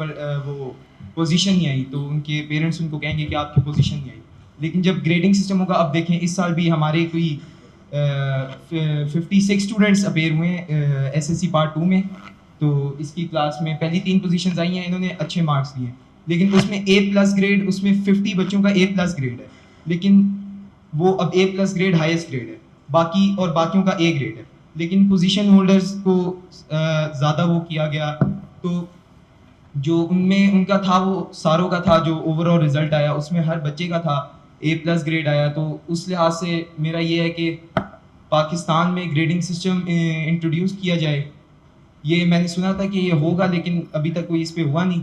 وہ پوزیشن نہیں آئی تو ان کے پیرنٹس ان کو کہیں گے کہ آپ کی پوزیشن نہیں آئی. لیکن جب گریڈنگ سسٹم ہوگا, اب دیکھیں اس سال بھی ہمارے کوئی 56 اسٹوڈنٹس اپیئر ہوئے ہیں SSC پارٹ 2 میں. تو اس کی کلاس میں پہلی 3 پوزیشنز آئی ہیں, انہوں نے اچھے مارکس لیے, لیکن اس میں A+ گریڈ, اس میں 50 بچوں کا A+ گریڈ ہے, لیکن وہ اب A+ گریڈ ہائیسٹ گریڈ ہے, باقیوں کا A گریڈ ہے. لیکن پوزیشن ہولڈرز کو زیادہ وہ کیا گیا, تو جو ان میں ان کا تھا وہ ساروں کا تھا, جو اوور آل رزلٹ آیا اس میں ہر بچے کا تھا A+ گریڈ آیا. تو اس لحاظ سے میرا یہ ہے کہ پاکستان میں گریڈنگ سسٹم انٹروڈیوس کیا جائے. یہ میں نے سنا تھا کہ یہ ہوگا, لیکن ابھی تک کوئی اس پہ ہوا نہیں.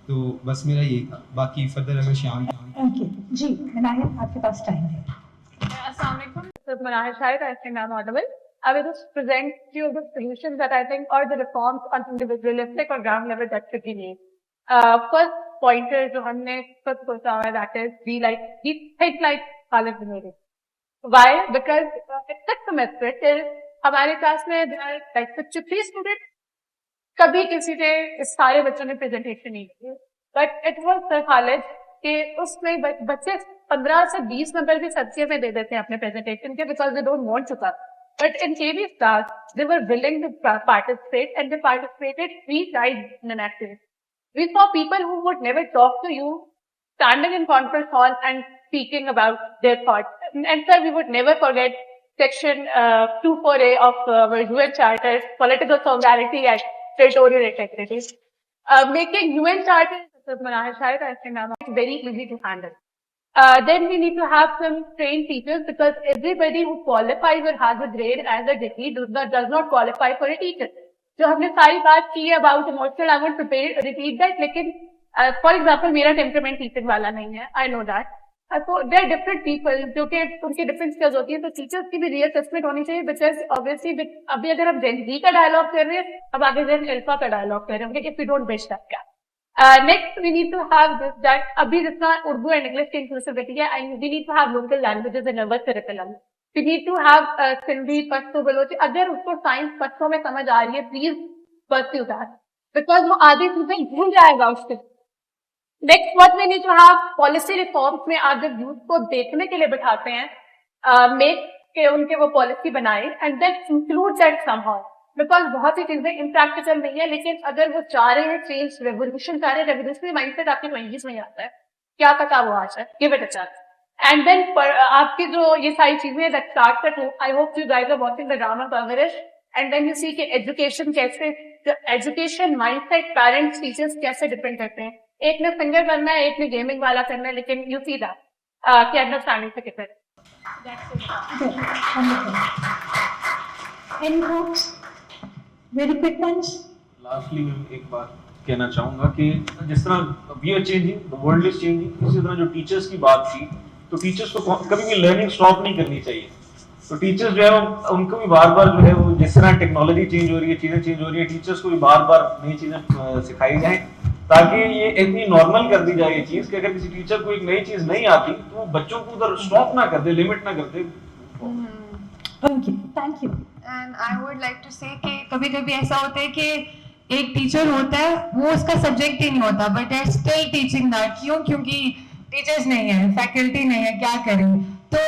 تو بس میرا یہی تھا, باقی فردر اگر شان. جی مناہر آپ کے پاس ٹائم ہے. السلام علیکم. Manahir Shahid, I think I'm audible. I will just present you the solutions that I think are the reforms on individualistic or ground level that should be made. First pointer جو ہم نے خود کو سوچا ہے, that is we think like Khalid bin Walid. Why? Because it's a semester till ہمارے class میں like 53 students, کبھی کسی نے اس سارے بچوں نے presentation نہیں کی. But it was Sir Khalid کہ اس میں بچے 15 سے 20 نمبر بھی صدقے میں دے دیتے ہیں اپنے presentation کے, because they don't want to come. But in KV's class, they were willing to participate, and they participated 3 times in an activity. We saw people who would never talk to you standing in conference hall and speaking about their thoughts. And sir, we would never forget section 24A of our UN Charter, political solidarity and territorial integrity. Making UN Charter Shahid, I think it's very easy to handle. Then we need to have some trained teachers, because everybody who qualifies or has a grade as a degree does not qualify for a teacher. जो हमने सारी बात की है about emotional, I won't repeat that. लेकिन for example मेरा temperament teaching वाला नहीं है, I know that. So there are different people जो कि उनकी different skills होती है, तो teachers की भी reassessment होनी चाहिए, because obviously अभी अगर हम Gen Z का dialogue कर रहे हैं, अब आगे Gen Alpha का dialogue कर रहे होंगे, if we don't bridge that gap. Next, we need to have this, that abhi jitna Urdu and English ki inclusivity hai, and we need to have local languages in our curriculum. We need to have Sindhi, Pashto, Balochi. Agar usko science Pashto mein samajh aa rahi hai, please pursue that, because wo aadhi cheezein bhul jayega uske. Next, what we need to have policy reforms mein aap jab youth ko dekhne ke liye bithate hain, make ke unke wo policy banaye and then include that somehow. Because बहुत सी चीजें impractical नहीं है, लेकिन अगर वो चाह रहे हैं चेंज, रेवोल्यूशन चाह रहे हैं, रेवोल्यूशनरी माइंडसेट आपके 20s में ही आता है, क्या पता वो आ जाए, give it a chance. And then आपकी जो ये सारी चीजें that start at home, I hope you guys are watching the drama coverage, and then you see कि एजुकेशन कैसे, एजुकेशन माइंडसेट पेरेंट्स टीचर्स कैसे डिपेंड करते हैं. एक ने सिंगर बनना है, एक ने गेमिंग वाला करना है, लेकिन यू सी दैट कि अंडरस्टैंडिंग से कितना. Any thoughts? Very quick ones. Lastly, मैं एक बात कहना चाहूँगा कि जिस तरह we are changing, the world is changing, इसी तरह जो टीचर्स की बात थी, तो टीचर्स को कभी भी लर्निंग स्टॉप नहीं करनी चाहिए. तो टीचर्स जो है उनको भी बार बार जो है वो जिस तरह टेक्नोलॉजी चेंज हो रही है, चीज़ें चेंज हो रही है, टीचर्स को भी बार बार नई चीज़ें सिखाई जाएं, ताकि ये इतनी नॉर्मल कर दी जाए ये चीज़ कि अगर किसी टीचर को एक नई चीज़ नहीं आती तो वो बच्चों को उधर स्टॉप ना कर दे, लिमिट ना कर दे. Okay, thank you. And I would like to say कि कभी-कभी ऐसा होता है कि एक टीचर होता है, वो उसका सब्जेक्ट ही नहीं होता, but they're still teaching that. क्यों? क्योंकि टीचर्स नहीं है, फैकल्टी नहीं है, क्या करें? तो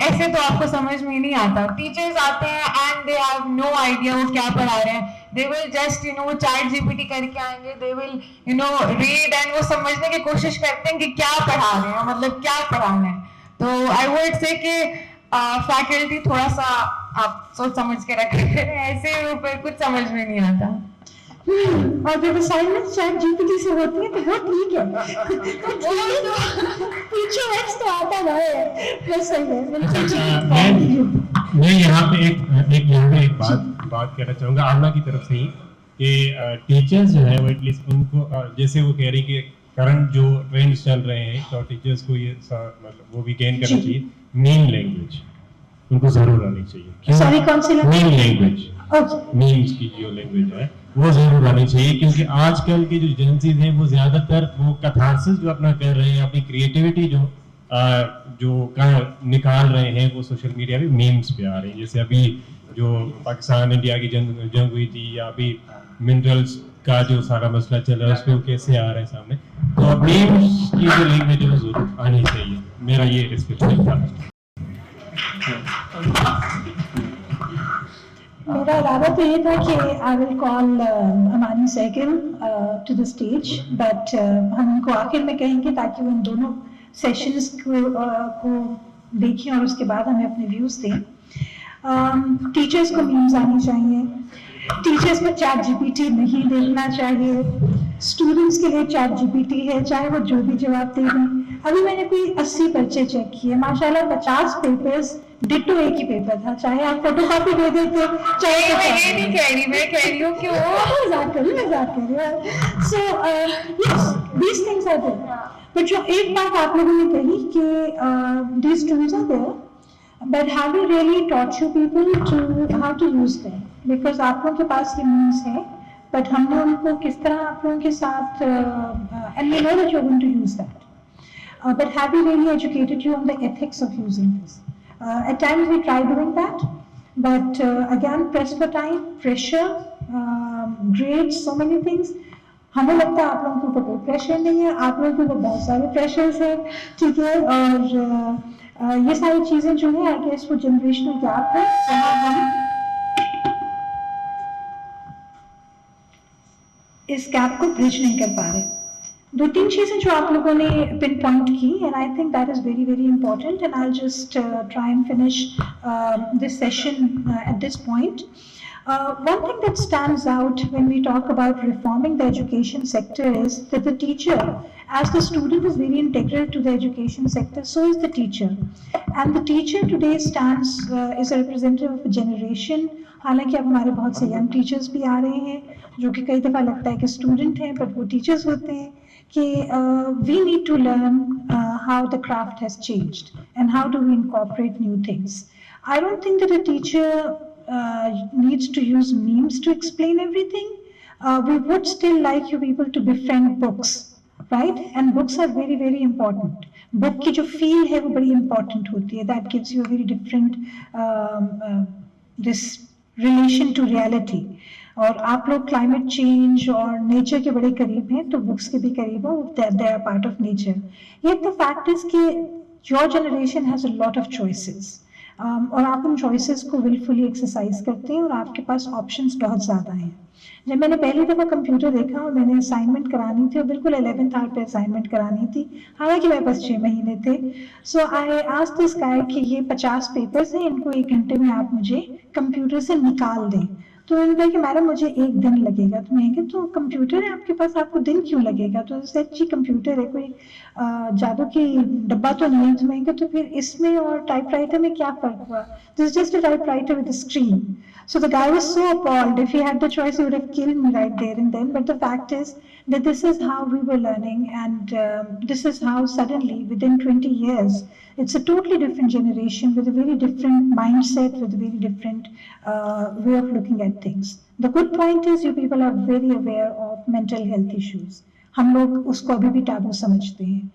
ऐसे तो आपको समझ में नहीं आता. टीचर्स आते हैं and they have no idea वो क्या पढ़ा रहे हैं. They will just chat GPT करके आएंगे. They will read and वो समझने की कोशिश करते हैं कि क्या पढ़ा रहे हैं, मतलब क्या पढ़ाना है. तो I would say कि फैकल्टी थोड़ा सा आप सोच समझ के रखें, ऐसे ऊपर कुछ समझ में नहीं आता. और जब असाइनमेंट चैट जीपीटी से होती है तो वो ठीक है, पीछे एक्स तो आता है. बस सही है. मैं यहाँ पे एक बात कहना चाहूँगा आमना की तरफ से ही, कि टीचर्स जो है वो एटलीस्ट उनको जैसे वो कह रही कि करंट जो ट्रेंड्स चल रहे हैं, तो टीचर्स को ये मतलब वो भी गेन करना चाहिए. मीम लैंग्वेज उनको जरूर आनी चाहिए. सॉरी, कौन सी लैंग्वेज? मीम लैंग्वेज, मीम्स की जो लैंग्वेज है वो जरूर आनी चाहिए, क्योंकि आजकल के जो जेंसीज हैं वो ज्यादातर वो कैथारसिस जो अपना कर रहे हैं, अपनी क्रिएटिविटी जो निकाल रहे हैं, वो सोशल मीडिया पे मीम्स पे आ रहे हैं. जैसे अभी जो पाकिस्तान इंडिया की जंग हुई थी, या अभी मिनरल्स का जो सारा मसला चल रहा है, उसको कैसे आ रहा है सामने. तो मीम्स की जो लैंग्वेज है वो जरूर आनी चाहिए. मेरा ये एक्सपेक्टेशन था. मेरा इरादा तो ये था कि I will call Amani Sehgal to the stage, but हम उनको आखिर में कहेंगे ताकि वो इन दोनों सेशंस को देखें और उसके बाद हमें अपने व्यूज़ दें. टीचर्स को मीम्स आनी चाहिए, टीचर्स को चैट जीपीटी नहीं देखना चाहिए, स्टूडेंट्स के लिए चैट जीपीटी है, चाहे वो जो भी जवाब दे दें. अभी मैंने कोई 80 पर्चे चेक किए, माशाल्लाह 50 पेपर्स डिट्टो एक ही पेपर था, चाहे आप फोटोकॉपी दे देते, चाहे ये नहीं कह रही, मैं कह रही हूँ कि वो मजाक कर रही है. So yes, these things are there. But जो एक बात आप लोगों ने कही कि these tools are there, but have we really taught you people to how to use them? Because आप लोगों के पास ये means है, but हमने उनको किस तरह आप लोगों के साथ and we know that you're going to use that, but have we really educated you on the ethics of using this? At times we try doing that, but again pressed for time, pressure, grades, so many things. हमें लगता है आप लोगों के ऊपर कोई pressure नहीं है, आप लोगों के ऊपर बहुत सारे प्रेशर्स हैं, ठीक है. और ये सारी चीजें जो है, आई गेस वो जनरेशनल गैप है, हम इस गैप को ब्रिज नहीं कर पा रहे. 2-3 चीजें जो आप लोगों ने पिन पॉइंट की, and I think that is very very important, and I just try and finish this session at this point. One thing that stands out when we talk about reforming the education sector is that the teacher, as the student is very integral to the education sector, so is the teacher. And the teacher today stands, is a representative of a generation. हालांकि अब हमारे बहुत से young teachers भी आ रहे हैं जो कि कई दफ़ा लगता है कि स्टूडेंट हैं बट वो टीचर्स होते हैं कि we need to learn how the craft has changed and how do we incorporate new things. I don't think that a teacher needs to use memes to explain everything. We would still like you people to befriend books, right? And books are very, very important. Book की जो feel है वो बड़ी important होती है. That gives you a very different this relation to reality. और आप लोग climate change और nature के बड़े करीब हैं तो books के भी करीब हो. They are part of nature. Yet the fact is कि your generation has a lot of choices. और आप उन choices को willfully exercise करते हैं और आपके पास options बहुत ज़्यादा हैं. जब मैंने पहली दफ़ा कंप्यूटर देखा और मैंने असाइनमेंट करानी थी और बिल्कुल 11th आवर पे असाइनमेंट करानी थी हालांकि मेरे पास 6 महीने थे सो आई आस्क्ड दिस गाय कि ये 50 पेपर्स हैं इनको 1 घंटे में आप मुझे कंप्यूटर से निकाल दें तो मैंने कहा कि मैडम मुझे 1 दिन लगेगा तो मैं तो कंप्यूटर है आपके पास आपको दिन क्यों लगेगा तो सेड जी कंप्यूटर है कोई जादू की डब्बा तो नहीं है तो मैं तो फिर इसमें और टाइपराइटर में क्या फ़र्क हुआ this just a typewriter with a screen. So the guy was so appalled. If he had the choice, he would have killed me right there and then. But the fact is that this is how we were learning, and this is how suddenly, within 20 years, it's a totally different generation with a very different mindset, with a very different way of looking at things. The good point is, you people are very aware of mental health issues. हम लोग उसको अभी भी taboo समझते हैं.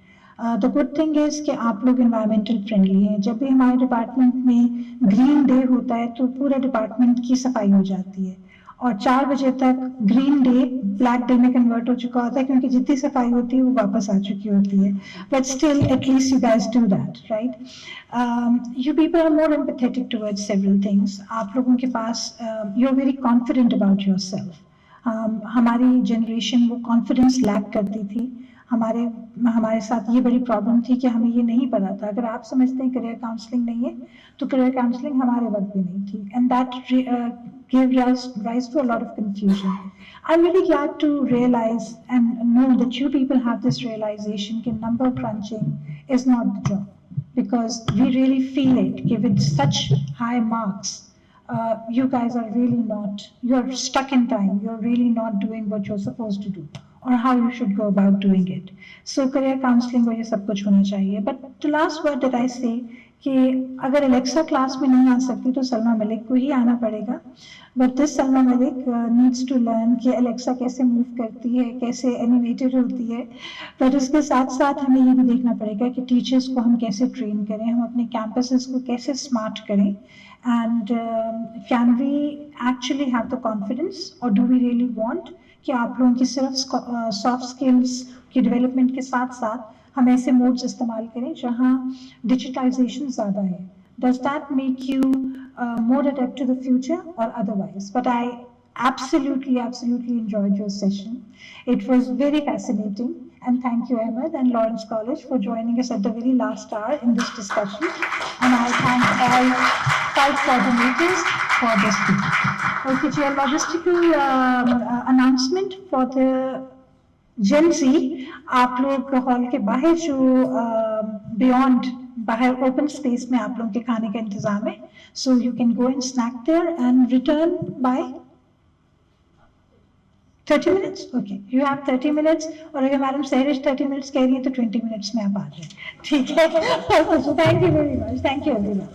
The good thing is कि आप लोग environmental friendly हैं. जब भी हमारे डिपार्टमेंट में ग्रीन डे होता है तो पूरा डिपार्टमेंट की सफाई हो जाती है और 4 बजे तक ग्रीन डे ब्लैक डे में कन्वर्ट हो चुका होता है क्योंकि जितनी सफाई होती है वो वापस आ चुकी होती है. But still, at least you guys do that, right? You people are more empathetic towards several things. आप लोगों के पास you're very confident about yourself. हमारी जनरेशन वो कॉन्फिडेंस लैक करती थी. हमारे साथ ये बड़ी प्रॉब्लम थी कि हमें ये नहीं पता था. अगर आप समझते हैं करियर काउंसलिंग नहीं है तो करियर काउंसलिंग हमारे वक्त भी नहीं थी and that gave rise to a lot of confusion. I'm really glad to realize and know that you people have this realization that number crunching is not the job because we really feel it. Given such high marks, you guys are really not, you're stuck in time, you're really not doing what you're supposed to do or how you should go about doing it. So career counseling और ये सब कुछ होना चाहिए. But the last word that I say कि अगर Alexa class में नहीं आ सकती तो सलमा मलिक को ही आना पड़ेगा. But this Salma Malik needs to learn कि एलेक्सा कैसे मूव करती है, कैसे एनिमेटेड होती है. But उसके साथ साथ हमें ये भी देखना पड़ेगा कि टीचर्स को हम कैसे ट्रेन करें, हम अपने कैंपसेस को कैसे स्मार्ट करें. And can we actually have the confidence or do we really want कि आप लोगों की सिर्फ सॉफ्ट स्किल्स की डेवलपमेंट के साथ साथ हम ऐसे मोड्स इस्तेमाल करें जहाँ डिजिटलाइजेशन ज़्यादा है. Does that make you more adept to the future or otherwise? But I absolutely enjoyed your session. It was very fascinating and thank you Ahmed and Lawrence College for joining us at the very last hour in this discussion and I thank all 5 coordinators for this thing. Okay, so a logistical announcement for the Gen Z. आप लोग hall के बाहर जो beyond बाहर open space में आप लोगों के खाने का इंतजाम है. So you can go and snack there and return by 30 minutes? Okay, you have 30 minutes और अगर मैडम सहरिश 30 minutes कह रही है तो 20 minutes में आप आ जाए. ठीक है? Thank you very much. Thank you everyone.